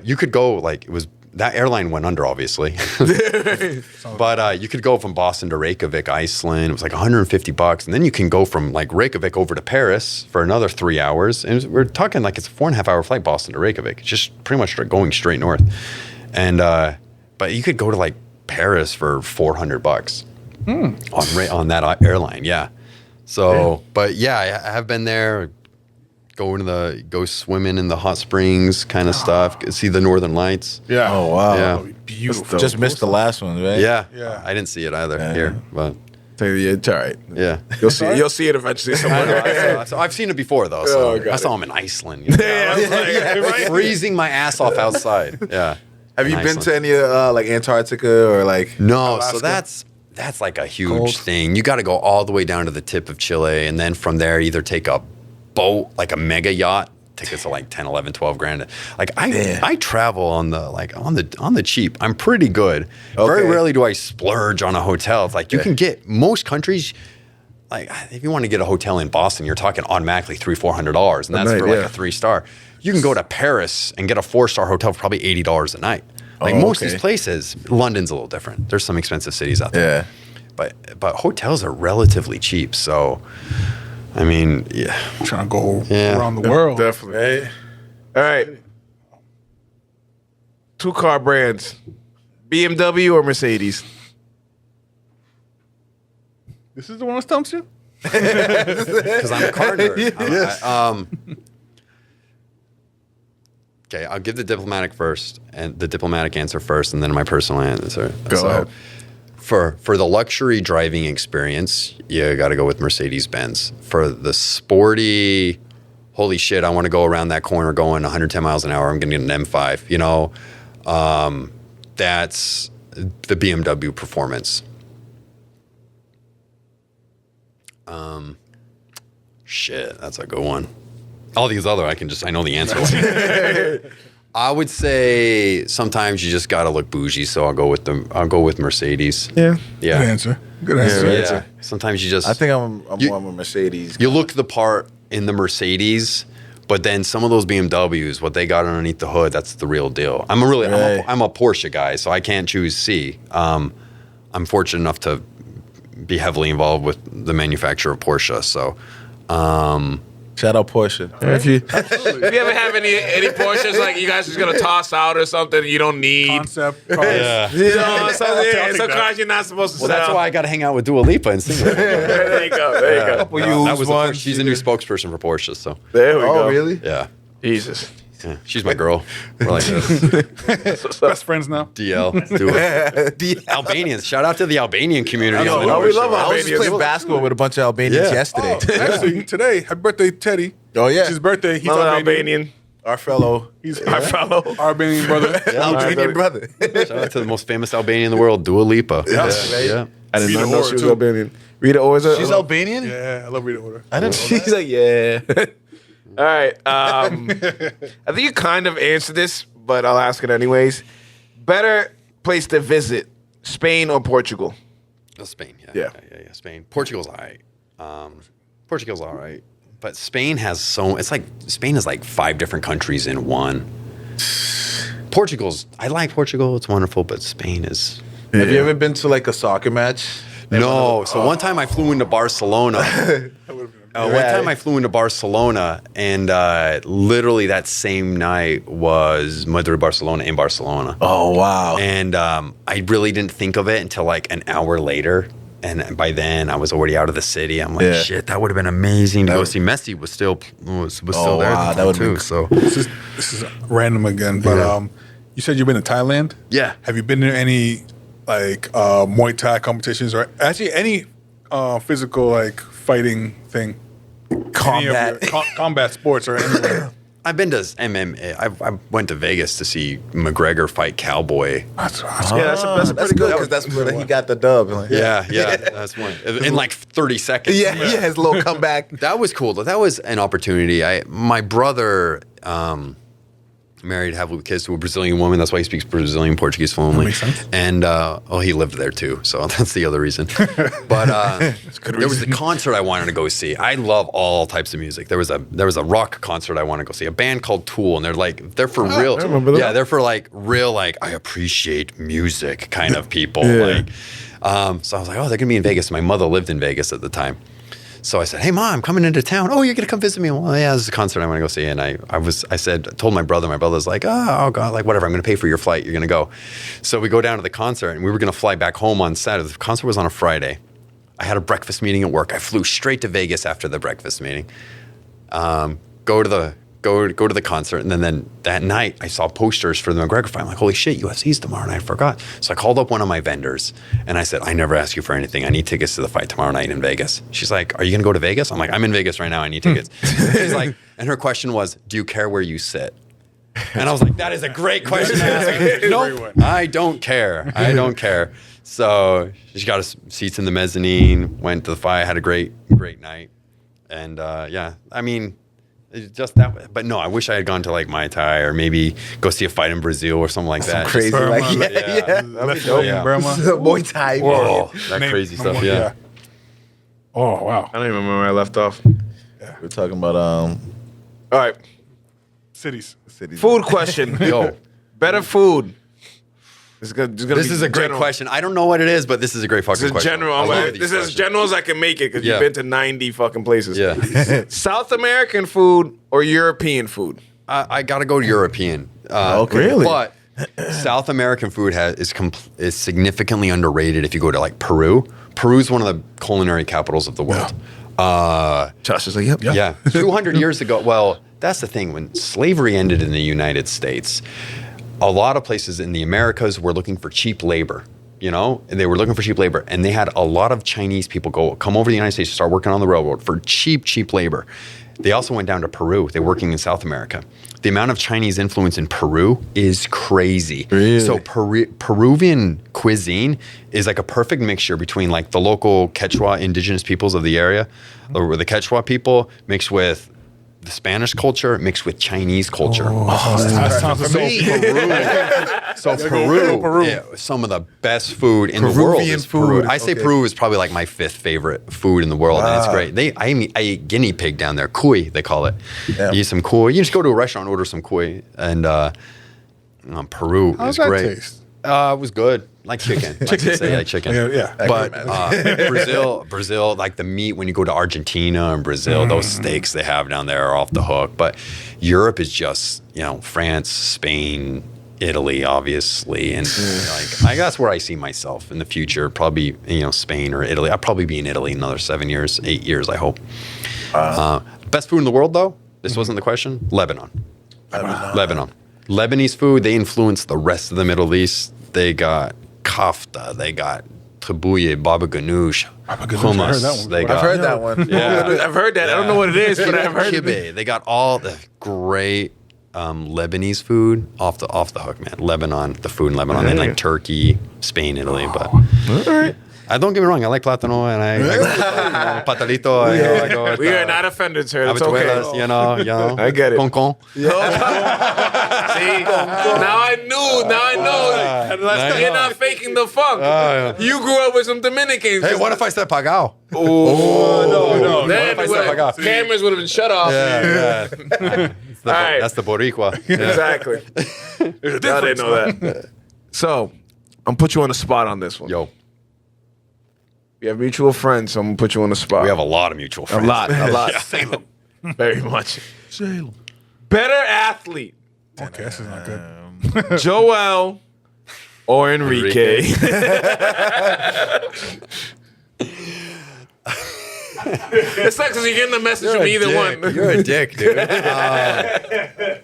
you could go like it was. That airline went under, obviously. But you could go from Boston to Reykjavik, Iceland. It was like $150. And then you can go from like Reykjavik over to Paris for another 3 hours. And we're talking like it's a 4.5 hour flight, Boston to Reykjavik. It's just pretty much going straight north. And but you could go to like Paris for $400 on that airline. Yeah. So, but yeah, I have been there. Go swimming in the hot springs kind of stuff. See the northern lights. Yeah. Oh wow. Yeah. Beautiful. Just missed the last one, right? Yeah. Yeah. I didn't see it either here, but Tell you, it's all right. yeah. You'll see it eventually somewhere. I've seen it before though. So got I saw it. him in Iceland. You know? Yeah, Freezing my ass off outside. Yeah. Have you In been to Iceland. any like Antarctica or like? No, Alaska? so that's like a huge thing. You got to go all the way down to the tip of Chile, and then from there either take a boat, like a mega yacht, tickets are like 10, 11, 12 grand. Like I travel on the cheap. I'm pretty good. Very rarely do I splurge on a hotel. It's like you can get most countries. Like if you want to get a hotel in Boston, you're talking automatically $300-400, and that's for like a 3-star. You can go to Paris and get a 4-star hotel for probably $80 a night. Like most of these places, London's a little different. There's some expensive cities out there. But hotels are relatively cheap. So, I mean, I'm trying to go around the world. Definitely. All right. 2 car brands, BMW or Mercedes? This is the one that stumps you? Because I'm a car nerd. Okay, I'll give the diplomatic answer first, and then my personal answer. Go ahead. For the luxury driving experience, you got to go with Mercedes-Benz. For the sporty, holy shit, I want to go around that corner going 110 miles an hour. I'm going to get an M5. You know, that's the BMW performance. Shit, that's a good one. All these other, I know the answer. I would say sometimes you just gotta look bougie, so I'll go with Mercedes. Yeah. Yeah. Good answer. Good answer. Yeah. Sometimes you just I think I'm more of a Mercedes. you look the part in the Mercedes, but then some of those BMWs, what they got underneath the hood, that's the real deal. I'm a Porsche guy, so I can't choose C. I'm fortunate enough to be heavily involved with the manufacturer of Porsche, so Shout out Porsche. If you ever have any Porsches like you guys just gonna toss out or something you don't need, Concept cars. you know, some cars you're not supposed to well, sell. that's why I got to hang out with Dua Lipa and sing with her. There you go. There you go. Couple That used was ones. she's a new spokesperson for Porsche, so There we go. Oh, really? yeah. Jesus. Yeah, she's my girl. We're like this. Best friends now. DL. Do Albanians. Shout out to the Albanian community. on the Oh, we North love Shore. I was just Albanians. playing basketball with a bunch of Albanians Yeah. yesterday. Actually, today, happy birthday, Teddy. Oh, yeah. It's his birthday. He's Another Albanian. Albanian. Our fellow He's Our fellow. Albanian brother. Albanian brother. Shout out to the most famous Albanian in the world, Dua Lipa. Yeah. I didn't Rita know Ora, she was too. Albanian. Rita Ora. She's Albanian? Yeah, I love Rita Ora. I didn't She's like, yeah. All right. I think you kind of answered this, but I'll ask it anyways. Better place to visit, Spain or Portugal? Spain, Yeah. yeah. Spain. Portugal's all right. Portugal's all right. But Spain has Spain is like 5 different countries in one. I like Portugal, it's wonderful, but Spain is... Have you ever been to like a soccer match? No. So one time I flew into Barcelona. One time I flew into Barcelona, and literally that same night was Madrid-Barcelona in Barcelona. Oh, wow. And I really didn't think of it until like an hour later. And by then, I was already out of the city. I'm like, shit, that would have been amazing to go see. Messi was still there. Wow, that would would've too. been- So This is random again, but you said you've been to Thailand? Yeah. Have you been to any like Muay Thai competitions or actually any physical like fighting thing? Combat. Combat sports or anywhere? I've been to MMA. I went to Vegas to see McGregor fight Cowboy. That's Yeah, that's That's good because that's where he got the dub. Like, Yeah, that's one in like 30 seconds. Yeah, his little comeback. That was cool. That was an opportunity. My brother married, have kids to a Brazilian woman. That's why he speaks Brazilian Portuguese fluently. makes sense. And he lived there too, so that's the other reason. But there was a concert I wanted to go see. I love all types of music. There was a rock concert I wanted to go see. A band called Tool, and they're for real. I remember that. Yeah, they're for like real like I appreciate music kind of people. Like, so I was like, oh, they're gonna be in Vegas. My mother lived in Vegas at the time. So I said, hey, Mom, I'm coming into town. Oh, you're going to come visit me? Well, yeah, this is a concert I want to go see. And I told my brother's like, oh, God, like, whatever. I'm going to pay for your flight. You're going to go. So we go down to the concert, and we were going to fly back home on Saturday. The concert was on a Friday. I had a breakfast meeting at work. I flew straight to Vegas after the breakfast meeting. Go to the concert, and then that night I saw posters for the McGregor fight. I'm like, holy shit, UFC's tomorrow night. I forgot. So I called up one of my vendors, and I said, I never ask you for anything. I need tickets to the fight tomorrow night in Vegas. She's like, are you going to go to Vegas? I'm like, I'm in Vegas right now. I need tickets. She's like, and her question was, do you care where you sit? And I was like, that is a great question to ask. Nope, I don't care. I don't care. So she got us seats in the mezzanine, went to the fight, had a great night. And I mean, It's just that, but no, I wish I had gone to like Muay Thai or maybe go see a fight in Brazil or something like that. Crazy, Burma, like yeah. yeah. Yeah. Burma. Muay Thai. Oh, that Name- crazy no stuff. more- Yeah. Oh wow. I don't even remember where I left off. We're talking about All right, Cities. cities. food question. Yo, Better food. This this is a great question. I don't know what it is, but this is a great fucking This is question. general. I love these This is as questions. general as I can make it because Yeah. you've been to 90 fucking places. Yeah. South American food or European food? I got to go to European. Okay. Really? But South American food is significantly underrated if you go to like Peru. Peru's one of the culinary capitals of the world. Josh is like, yep. Yeah. 200 years ago. Well, that's the thing. When slavery ended in the United States, a lot of places in the Americas were looking for cheap labor, you know? And they were looking for cheap labor. And they had a lot of Chinese people come over to the United States to start working on the railroad for cheap labor. They also went down to Peru. They're working in South America. The amount of Chinese influence in Peru is crazy. Really? So Peruvian cuisine is like a perfect mixture between like the local Quechua indigenous peoples of the area, or the Quechua people mixed with the Spanish culture mixed with Chinese culture. That sounds amazing. Peru, yeah, some of the best food in the world Peruvian is Peru. food. I say Okay. Peru is probably like my 5th favorite food in the world, and it's great. I eat guinea pig down there, cuy they call it. Yeah. You eat some cuy. You just go to a restaurant, order some cuy, and Peru How's is that great. taste? It was good, like chicken. I could say like chicken. Yeah. But Brazil, like the meat when you go to Argentina and Brazil, those steaks they have down there are off the hook. But Europe is just, France, Spain, Italy, obviously, and I guess where I see myself in the future, probably Spain or Italy. I'll probably be in Italy in another 7 years, 8 years, I hope. Best food in the world, though. This wasn't the question. Lebanon. Lebanese food, they influence the rest of the Middle East. They got kafta, they got tabouille, baba ganoush, hummus. I heard that one They before. got, I've heard that one. Yeah. I've heard that. I don't know what it is, but I've heard it. Kibbeh. They got all the great Lebanese food off the hook, man. Lebanon, the food in Lebanon, and like Turkey, Spain, Italy. But don't get me wrong, I like platano and I go patalito. I go with, We are not offended, sir. It's okay. habichuelas, you know. I get it. Con. See, now I know. You're not faking the funk. You grew up with some Dominicans. Hey, what if I said pagao? No. Then What if I said pagao? cameras would have been shut off. Yeah. That's the Boricua. Yeah. Exactly. Y'all didn't know that. So, I'm put you on the spot on this one. Yo, We have mutual friends, so I'm gonna put you on the spot. we have a lot of mutual a friends. lot. Salem. Very much. Salem. Better athlete, Okay, this is not good. Joel or Enrique? It sucks because you're getting a message from either one. You're a dick, dude. I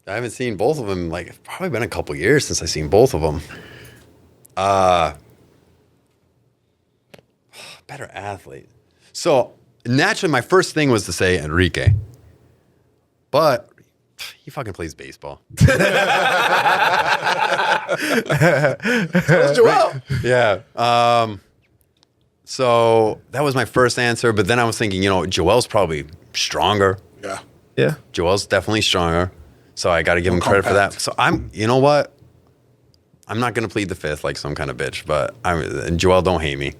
haven't seen both of them. Like, it's probably been a couple years since I've seen both of them. Better athlete. So naturally, my first thing was to say Enrique, but he fucking plays baseball. Joel. Yeah. So that was my first answer, but then I was thinking, Joel's probably stronger. Yeah. Yeah. Joel's definitely stronger. So I got to give him credit for that. So you know what? I'm not going to plead the fifth like some kind of bitch, but Joel, don't hate me.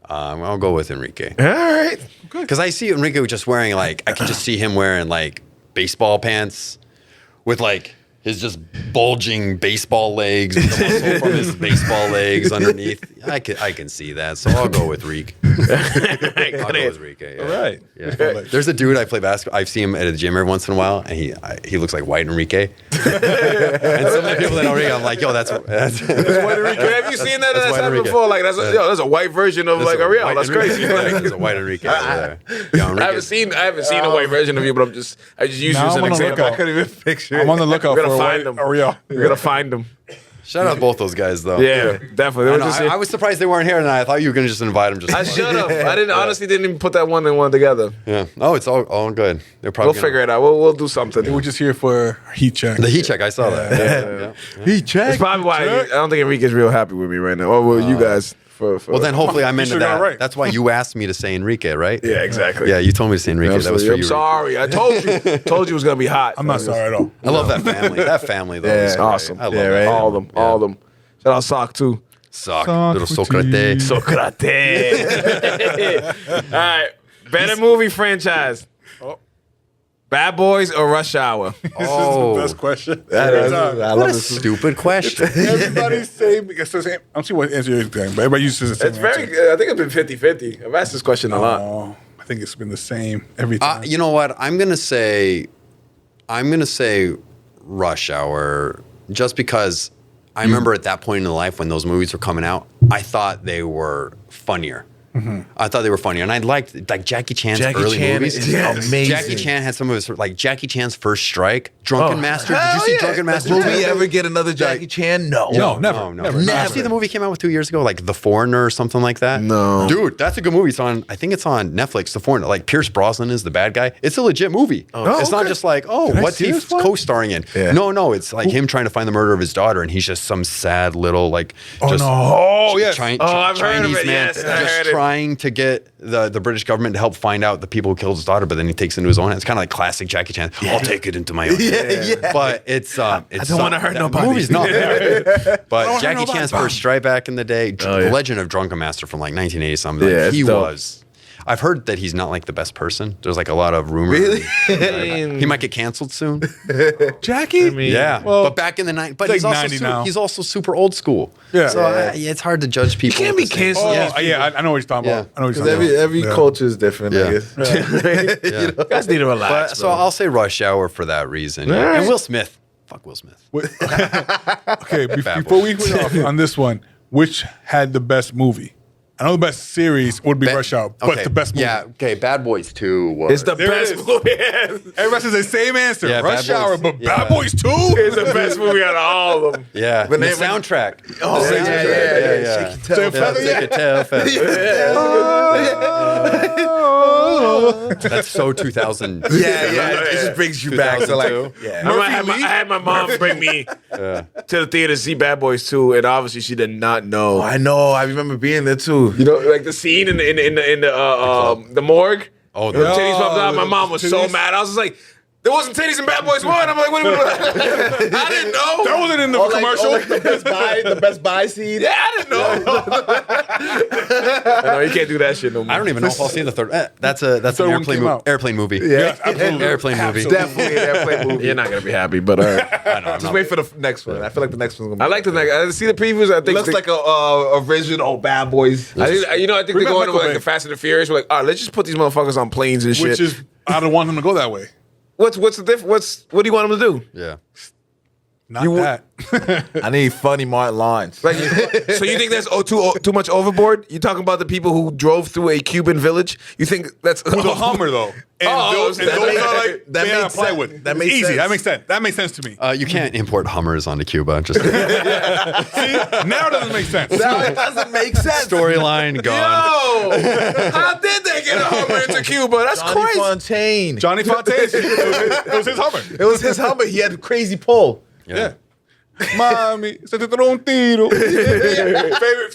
I'll go with Enrique. All right. Because I see Enrique just wearing I can just see him wearing baseball pants with his just bulging baseball legs, with the muscle from his baseball legs underneath. I can see that, so I'll go with Reek. I'll go with Enrique. Yeah. All right. Yeah. There's a dude I play basketball. I see him at the gym every once in a while, and he looks like white Enrique. And some of the people that know Enrique, I'm like, yo, that's White Enrique. Have you seen that? That's That's white happened Enrique. before. That's a white version of Ariel. white That's Enrique. crazy. There's a white Enrique. over there. Yo, Enrique. I haven't seen a white version of you, but I just use you Now as an I'm on the example. lookout. I couldn't even picture I'm it. on the lookout We're for gonna a find white them. Ariel. We're gonna find them. Shout out both those guys though. Yeah, definitely. They were just. I was surprised they weren't here tonight. I thought you were gonna just invite them. Just I should have. I didn't honestly didn't even put that one and one together. Yeah. Oh, it's all good. They're probably We'll figure it out. We'll do something. We're just here for heat check. The heat check. I saw that. Yeah. He checked. That's probably why I don't think Enrique's real happy with me right now. Or well, you guys. Well, then hopefully I'm into should've got that. it right. That's why you asked me to say Enrique, right? Yeah, exactly. Yeah, you told me to say Enrique. That was for I'm you. sorry. I told you. Told you it was gonna be hot. I'm not sorry at all. I love that family. That family, though. Yeah. is great. Awesome. I love Yeah, that. right? All of them. All of them. Shout out Sock too. Sock, little Socrates. Socrates. All right. Better movie franchise. Bad Boys or Rush Hour? This Oh. is the best question. That Every is- time. I What love a this. stupid question. Everybody's saying because the same. I'm see what answer you're saying, but everybody uses the same. It's very good. I think it's been 50-50. I've asked this question a lot. Oh, I think it's been the same every time. You know what? I'm gonna say Rush Hour, just because I remember at that point in life when those movies were coming out, I thought they were funnier. I thought they were funnier, and I liked Jackie Chan's Jackie early Chan movies. is amazing. Jackie Chan had some of his Jackie Chan's First Strike, Drunken Master. Did you hell see yeah. Drunken Master? Will we ever get another Jackie Chan? No. No, never. No, Never. Did you see the movie came out with 2 years ago, like The Foreigner or something like that? No. Dude, that's a good movie. It's on, I think it's on Netflix, The Foreigner. Like Pierce Brosnan is the bad guy. It's a legit movie. It's not okay. just like, oh, Can I what's see he this one? co-starring in? Yeah. No, it's like him trying to find the murder of his daughter, and he's just some sad little, like, just no. Oh, yes. I've heard of Chinese it, man yes, I heard just it. trying to get the British government to help find out the people who killed his daughter, but then he takes it into his own hands. It's kind of like classic Jackie Chan. I'll take it into my own hands. But it's I don't wanna hurt nobody. The movie's not bad. But wanna Jackie hurt nobody. Chan's First Strike back in the day, The Legend of Drunken Master from like 1980 something. Yeah, Like, it's he dope. was. I've heard that he's not like the best person. There's like a lot of rumors. Really? He might get canceled soon. Jackie. Yeah, Well, but back in the night, but he's he's like also 90 now. he's also super old school. Yeah. so it's hard to judge people. can't with be the same- canceled. Oh, yeah, I know what you're talking about. I know what you're Because talking every about. culture is different, Yeah. I guess. Yeah. You guys need to relax. But, so I'll say Rush Hour for that reason. All right. And Will Smith. Fuck Will Smith. Okay, Bad before Boys. we went off on this one, which had the best movie? I know the best series would be Rush Hour, but the best movie. Yeah, okay. Bad Boys 2 was. It's the There it best is. movie. Everybody says the same answer. Yeah, Rush Bad Boys. Hour, but Yeah. Bad Boys 2? It's the best movie out of all of them. Yeah. When the they- soundtrack. Oh, The soundtrack. yeah. Shake your tail feather, Shake your tail feather. That's so 2000. Yeah, it just brings you back to like, 2002. yeah. I had my mom bring me to the theater to see Bad Boys 2, and obviously she did not know. I know. I remember being there too. You know, like the scene in the morgue. Oh, The the titties popped out. My mom was so titties. mad. I was just like, there wasn't titties in Bad Boys 1. I'm like, what? I didn't know. That wasn't in the commercial. the Best Buy scene. Yeah, I didn't know. I know you can't do that shit no more. I don't even know if I'll see the third. That's an Third one airplane came out. Airplane movie. Yeah, absolutely. Airplane movie. Definitely an airplane movie. You're not gonna be happy, but I know. I'm Just not- wait for the next one. I feel like the next one's gonna be. I like the next. I see the previews. I It think looks like a original Bad Boys. I think they're Bring back going to Michael like Bay. the Fast and the Furious. We're like, all right, let's just put these motherfuckers on planes and shit. Which is, I don't want him to go that way. what's the difference? What do you want them to do? Yeah. Not that. I need funny Martin lines. Like, so you think that's too much overboard? You talking about the people who drove through a Cuban village? You think that's With a Hummer, though. And those that are makes- like, that banana makes sense. plywood. That makes Easy. sense. That makes sense. That makes sense to me. You can't import Hummers onto Cuba. Just See? Now it doesn't make sense. Now it doesn't make sense. storyline gone. Yo, how did they get a Hummer into Cuba? That's Johnny crazy. Fontaine. Johnny Fontaine. It was his Hummer. It was his Hummer. He had a crazy pull. Yeah. Mami, se te tiró un tiro. favorite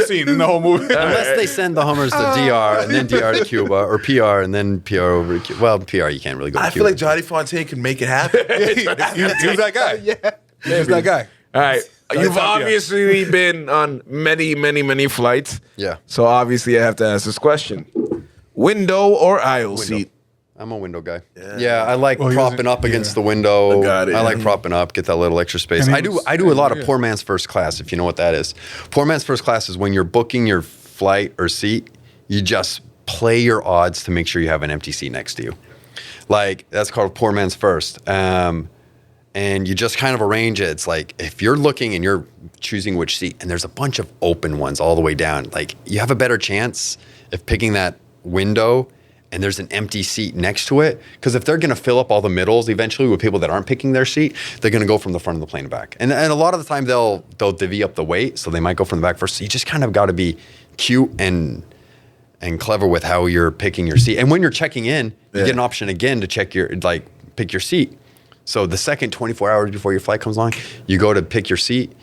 scene in the whole movie. Unless they send the Hummers to DR and then DR to Cuba, or PR and then PR over to Cuba. Well, PR you can't really go to I Cuba. feel like Johnny Fontaine can make it happen. he was that guy. Yeah. He was that guy. All right, you've top, yeah. obviously been on many flights. Yeah. So obviously I have to ask this question: window or aisle seat? I'm a window guy. Yeah, I like Well, he propping doesn't- up against the window. Got it, I like yeah. propping up, get that little extra space. And he I do was- a lot of yeah. poor man's first class, if you know what that is. Poor man's first class is when you're booking your flight or seat, you just play your odds to make sure you have an empty seat next to you. Like, that's called poor man's first. And you just kind of arrange it. It's like, if you're looking and you're choosing which seat, and there's a bunch of open ones all the way down, like, you have a better chance of picking that window and there's an empty seat next to it. Because if they're going to fill up all the middles eventually with people that aren't picking their seat, they're going to go from the front of the plane back. And a lot of the time they'll divvy up the weight, so they might go from the back first. So you just kind of got to be cute and clever with how you're picking your seat. And when you're checking in, you get an option again to pick your seat. So the second 24 hours before your flight comes along, you go to pick your seat.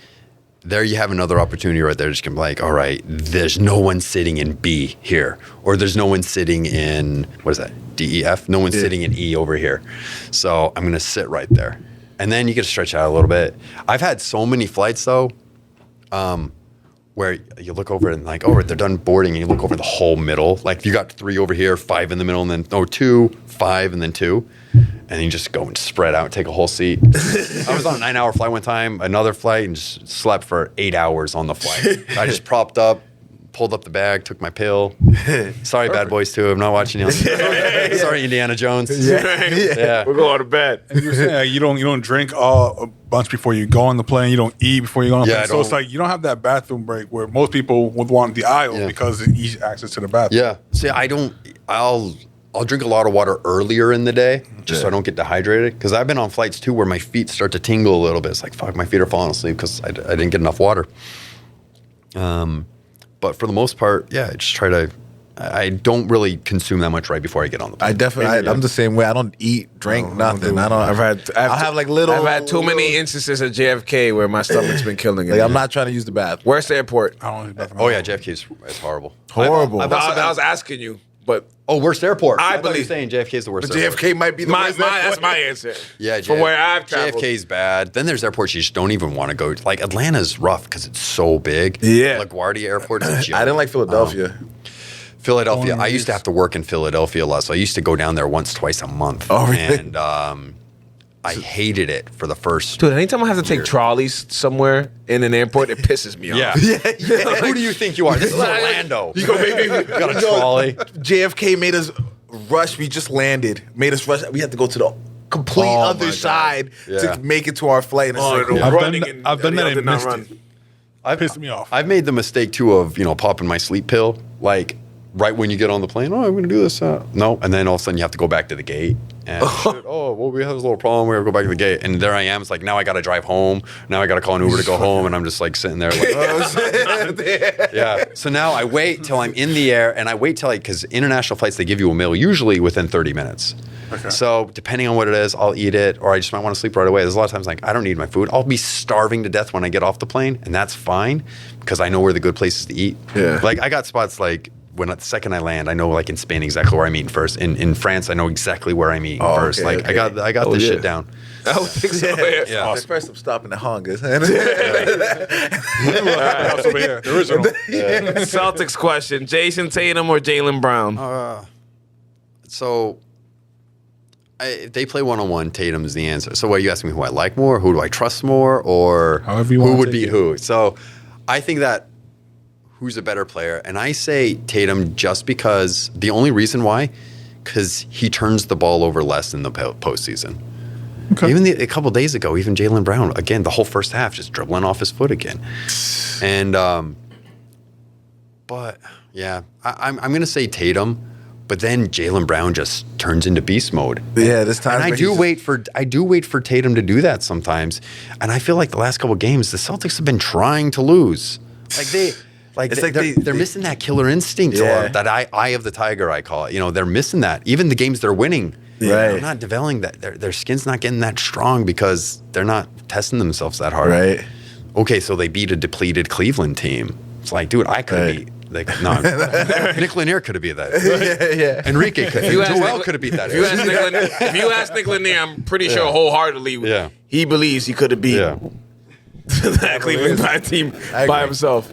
there you have another opportunity right there. Just can be like, all right, there's no one sitting in B here, or there's no one sitting in, what is that, D, E, F? No one's sitting in E over here. So I'm going to sit right there. And then you get to stretch out a little bit. I've had so many flights, though, where you look over and like, oh, they're done boarding, and you look over the whole middle. Like you got 3 over here, 5 in the middle, and then, 2, 5, and then 2. And you just go and spread out and take a whole seat. I was on a 9-hour flight one time, another flight, and just slept for 8 hours on the flight. I just propped up, pulled up the bag, took my pill. Sorry, Bad Boys 2. I'm not watching you. Sorry, Indiana Jones. Yeah. We're going to bed. And you were saying you don't drink a bunch before you go on the plane. You don't eat before you go on the plane. So it's like you don't have that bathroom break where most people would want the aisle because it's easy access to the bathroom. Yeah. See, I'll drink a lot of water earlier in the day just so I don't get dehydrated. Because I've been on flights too where my feet start to tingle a little bit. It's like, fuck, my feet are falling asleep because I didn't get enough water. But for the most part, I just try to. I don't really consume that much right before I get on the plane. I'm the same way. I don't eat, drink, nothing. I don't. I'll have like little. I've had too many instances at JFK where my stomach's been killing it. Like I'm not trying to use the bathroom. Where's the airport? I don't use bathroom. Oh yeah, JFK is horrible. Horrible. I was asking you, but Worst airport. I thought you were believe- saying JFK is the worst airport. JFK might be the worst that's airport. my answer. Yeah, from where I've traveled. JFK's bad. Then there's airports you just don't even want to go. Like Atlanta's rough because it's so big. Yeah. LaGuardia Airport is a joke. I didn't like Philadelphia. Philadelphia. I used to have to work in Philadelphia a lot, so I used to go down there once, twice a month. Oh, really? And I hated it for the first. Dude, anytime I have to take trolleys somewhere in an airport, it pisses me off. Yeah. Who do you think you are? This is Orlando. You got a trolley. JFK made us rush. We just landed. Made us rush. We had to go to the complete Oh, my other God. side Yeah. to make it to our flight. And it's like, no. I've running done, and I've done that y'all and did not missed run. it. It pissed me off. I've made the mistake too of popping my sleep pill like right when you get on the plane. Oh, I'm going to do this. No, and then all of a sudden you have to go back to the gate. And shit, we have this little problem. We have to go back to the gate, and there I am. It's like now I got to drive home. Now I got to call an Uber to go home, and I'm just like sitting there like, yeah. So now I wait till I'm in the air, and I wait till because international flights they give you a meal usually within 30 minutes. Okay. So depending on what it is, I'll eat it, or I just might want to sleep right away. There's a lot of times like I don't need my food. I'll be starving to death when I get off the plane, and that's fine because I know where the good places to eat. Yeah. Like I got spots like. When the second I land, I know like in Spain exactly where I'm eating first. In France, I know exactly where I'm eating first. okay, Like okay. I got this shit down. I would think so. Yeah. First, I'm stopping at Hongas. House over here, the original. Celtics question: Jason Tatum or Jaylen Brown? So if they play one-on-one, Tatum is the answer. So what, you asking me who I like more, who do I trust more, or However you who wanna would take beat it. who? So I think that who's a better player? And I say Tatum just because the only reason why, because he turns the ball over less in the postseason. Okay. Even a couple days ago, even Jaylen Brown, again, the whole first half, just dribbling off his foot again. And, but yeah, I'm going to say Tatum, but then Jaylen Brown just turns into beast mode. Yeah, this time. And I do wait for Tatum to do that sometimes. And I feel like the last couple of games, the Celtics have been trying to lose. Like they're missing that killer instinct, or that eye of the tiger, I call it. They're missing that. Even the games they're winning, they're not developing that. Their skin's not getting that strong because they're not testing themselves that hard. Right. Okay, so they beat a depleted Cleveland team. It's like, dude, I could beat. Like, no, Nick Lanier could have beat that. Yeah. Enrique could. Joel could have beat that. If you ask Nick Lanier, I'm pretty sure wholeheartedly he believes he could have beat that Cleveland team by himself.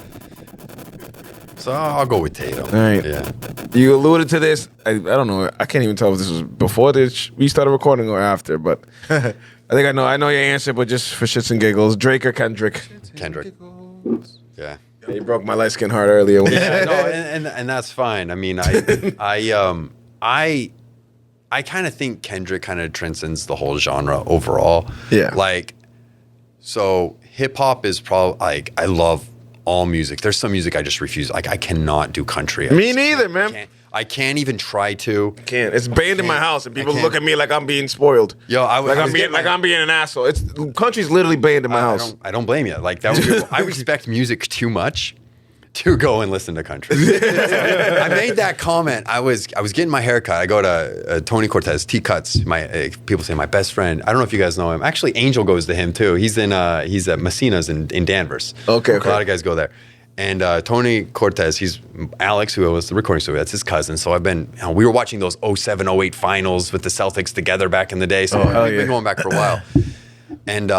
So I'll go with Tatum. All right. Yeah. You alluded to this. I don't know. I can't even tell if this was before we started recording or after, but I think I know your answer, but just for shits and giggles, Drake or Kendrick? Kendrick. Yeah. He broke my light skin heart earlier. Yeah, no, and that's fine. I mean, I kind of think Kendrick kind of transcends the whole genre overall. Yeah. Like, so hip hop is probably like I love all music. There's some music I just refuse. Like I cannot do country. Me neither, man. I can't even try to. Can't. It's banned in my house, and people can't. look at me like I'm being spoiled. Yo, I'm being an asshole. Country's literally banned in my house. I don't blame you. Like that. I respect music too much to go and listen to country. I made that comment. I was getting my hair cut. I go to Tony Cortez, T Cuts. My people say my best friend. I don't know if you guys know him. Actually, Angel goes to him too. He's at Messina's in Danvers. Okay. A lot of guys go there. And Tony Cortez, he's Alex, who was the recording studio. That's his cousin. So we were watching those 07, 08 finals with the Celtics together back in the day. So we've been going back for a while. And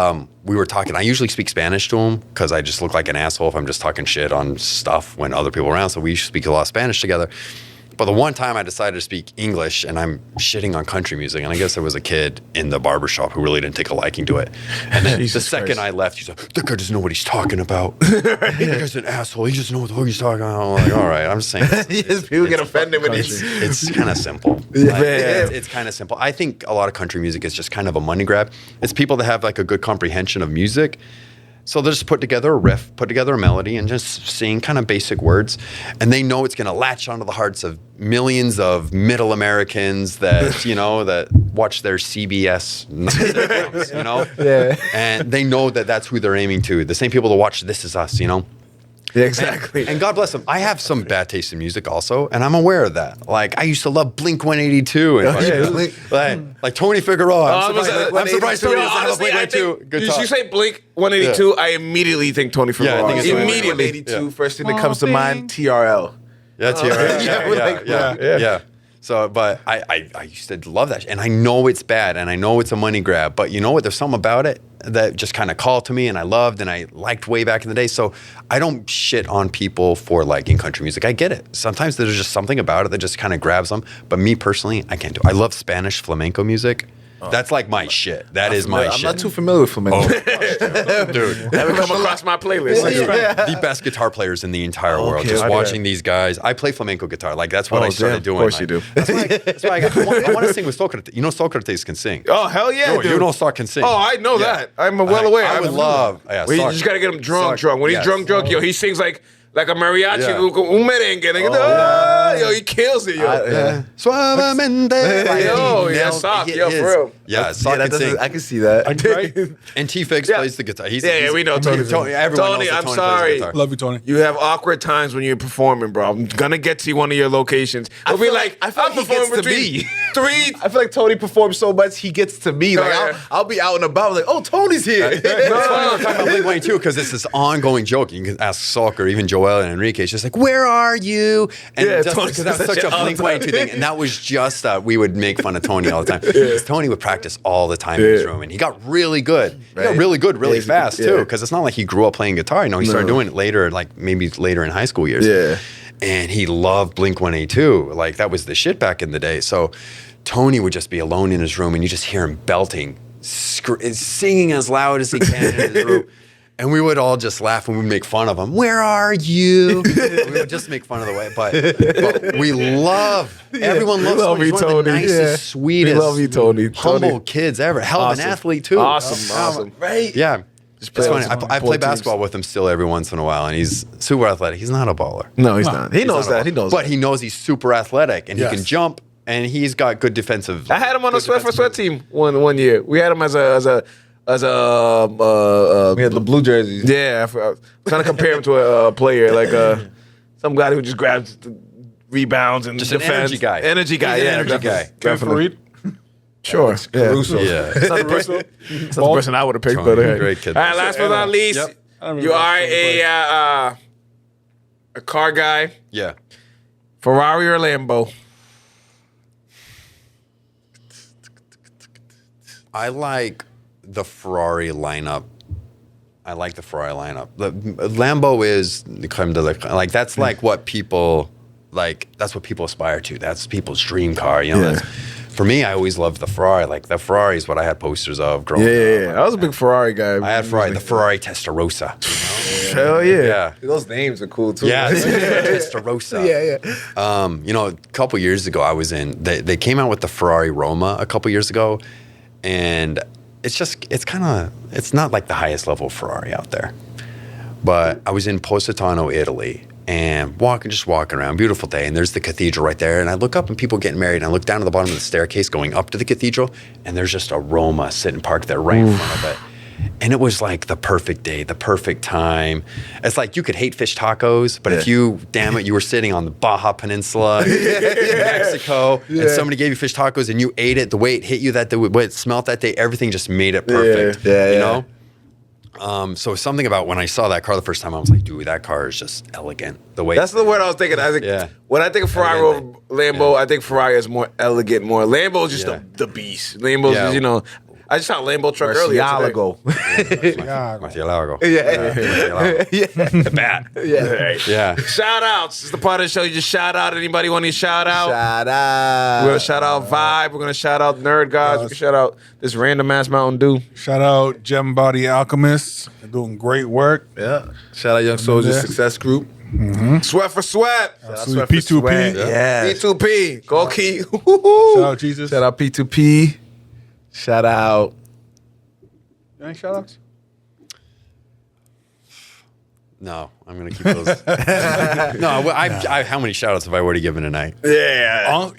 we were talking. I usually speak Spanish to him because I just look like an asshole if I'm just talking shit on stuff when other people are around. So we speak a lot of Spanish together. But the one time I decided to speak English and I'm shitting on country music, and I guess there was a kid in the barbershop who really didn't take a liking to it. And then the second I left, he's like, that guy doesn't know what he's talking about. That guy's an asshole. He doesn't know what the fuck he's talking about. I'm like, all right, I'm just saying. People get offended when It's kind of simple. It's kind of simple. I think a lot of country music is just kind of a money grab. It's people that have like a good comprehension of music. So they'll just put together a riff, put together a melody, and just sing kind of basic words. And they know it's going to latch onto the hearts of millions of middle Americans that, that watch their CBS, Yeah. And they know that that's who they're aiming to. The same people that watch This Is Us, Yeah, exactly. And God bless them. I have some bad taste in music also, and I'm aware of that. Like, I used to love Blink 182. And like Tony Figueroa. I'm surprised Tony doesn't have a Blink 182 guitar. You say Blink 182, I immediately think Tony Figueroa. I think it's immediately. 82, first thing that comes to mind, TRL. Yeah, TRL. Yeah. So, but I used to love that. And I know it's bad, and I know it's a money grab. But you know what? There's something about it that just kind of called to me, and I loved, and I liked way back in the day. So I don't shit on people for liking country music. I get it. Sometimes there's just something about it that just kind of grabs them. But me personally, I can't do it. I love Spanish flamenco music. That's like my shit. That is my shit. I'm not too familiar with flamenco. Dude. Haven't come across my playlist. The best guitar players in the entire world. Just watching these guys. I play flamenco guitar. Like, that's what I started doing. Of course you do. That's why I want to sing with Socrates. You know Socrates can sing. Oh, hell yeah, dude. You know Soc can sing. Oh, I know that. I'm well aware. I would love. Yeah, you just got to get him drunk. When he's drunk, yo, he sings like a mariachi, un merengue. Yo, he kills it, yo. Suavemente. Yo, yeah, Sock, yo, for real. Yeah, Sock can sing. I can see that. And T Figs plays the guitar. Yeah, we know Tony. Tony, I'm sorry. Love you, Tony. You have awkward times when you're performing, bro. I'm gonna get to one of your locations. I'll be like, I feel like he gets to me. Three. I feel like Tony performs so much, he gets to me. Like, I'll be out and about, like, oh, Tony's here. That's why I'm talking about Blink-182 too, because it's this ongoing joke. You can ask Sock or even Joel and Enrique. It's just like, where are you? And just because that's such a Blink-182 thing. And that was just, we would make fun of Tony all the time. Because Tony would practice all the time in his room. And he got really good. He got really good really fast too. Because it's not like he grew up playing guitar. He started doing it later, like maybe later in high school years. Yeah. And he loved Blink-182. Like, that was the shit back in the day. So Tony would just be alone in his room and you just hear him belting, singing as loud as he can in his room. And we would all just laugh and we'd make fun of him. Where are you? We would just make fun of the way. But we love, everyone loves Tony. He's one of the nicest, sweetest, we love you, Tony. humble kids ever. Hell of an athlete, too. Awesome. Right? Yeah. It's funny. I play basketball with him still every once in a while, and he's super athletic. He's not a baller. No, he's not. He knows that. But he knows he's super athletic, and he can jump, and he's got good defensive. I had him on the Sweat for Sweat team one year. We had him as a we had the blue jerseys. Yeah, I was trying to compare him to a player like some guy who just grabs the rebounds and just defends. An energy guy. Energy guy. He's an energy guy. Definitely. Sure. Caruso. Yeah. It's not the person I would have picked, but great kid. All right, last but not least, you are a car guy. Yeah. Ferrari or Lambo? I like the Ferrari lineup. The Lambo is the creme de la creme. Like, that's like what people that's what people aspire to. That's people's dream car. That's, for me, I always loved the Ferrari. Like, the Ferrari is what I had posters of growing up. Yeah. I was a big Ferrari guy. I had Ferrari, the Ferrari Testarossa. Hell yeah. Yeah. Those names are cool too. Yeah, Testarossa. Yeah. A couple years ago, I was they came out with the Ferrari Roma a couple years ago, and it's not like the highest level Ferrari out there. But I was in Positano, Italy, and walking around, beautiful day, and there's the cathedral right there, and I look up and people getting married, and I look down at the bottom of the staircase going up to the cathedral, and there's just a Roma sitting parked there right in front of it. And it was like the perfect day, the perfect time. It's like you could hate fish tacos, but if you were sitting on the Baja Peninsula in Mexico, and somebody gave you fish tacos and you ate it, the way it hit you, the way it smelled that day, everything just made it perfect. You know? So something about when I saw that car the first time, I was like, dude, that car is just elegant. The way That's the word I was thinking. I think when I think of Ferrari over Lambo, I think Ferrari is more elegant, more. Lambo is just the beast. Lambo's just, you know. I just saw a Lambo truck earlier. Murcielago. The bat. Yeah. Shout outs. This is the part of the show. You just shout out anybody want to shout out. Shout out. We're going to shout out Vibe. We're going to shout out Nerd Guys. We're going to shout out this random ass Mountain Dew. Shout out Gem Body Alchemists. They're doing great work. Yeah. Shout out Young Soldiers Success Group. Sweat for Sweat. Absolutely. P2P. Yeah. P2P. Go Key. Shout out Jesus. Shout out P2P. Shout out. Any shout outs? No, I'm going to keep those. No, how many shout outs have I already given tonight? I've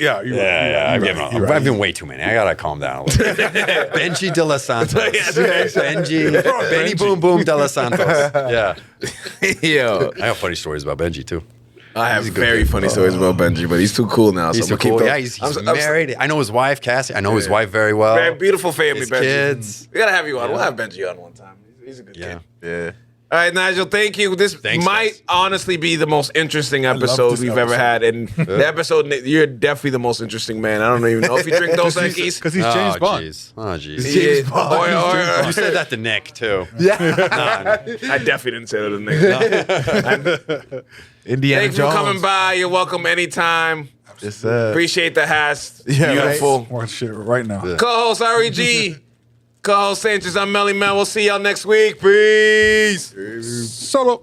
been way too many. I got to calm down a little bit. Benji De Los Santos. Benny Boom Boom De Los Santos. Yeah. Yo. I have funny stories about Benji, too. I have very funny stories about Benji, but he's too cool now. He's so too cool. Yeah, he's married. I know his wife, Cassie. I know his wife very well. Very beautiful family, his Benji. Kids. We got to have you on. We'll have Benji on one time. He's a good kid. Yeah. All right, Nigel, thank you. This might honestly be the most interesting episode we've ever had. And the episode, you're definitely the most interesting man. I don't even know if you drink those Yankees. Because he's James Bond. Oh, jeez. James Bond. You said that to Nick, too. I definitely didn't say that to Nick. Indiana Thanks Jones. for coming by. You're welcome anytime. Yes, Appreciate the has. Yeah, Beautiful. Watch shit right now. Co-host REG. Co-host Sanchez. I'm Melly Man. We'll see y'all next week. Peace. Solo.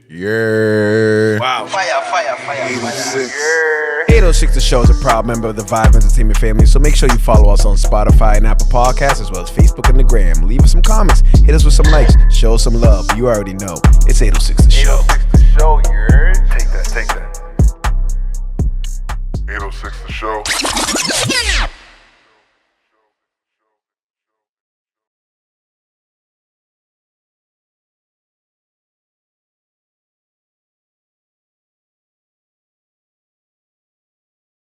Yeah. Wow. Fire. 806 The Show is a proud member of the Vibe Entertainment family, so make sure you follow us on Spotify and Apple Podcasts, as well as Facebook and the Gram. Leave us some comments, hit us with some likes, show us some love. You already know. It's 806 The Show. 806 The Show,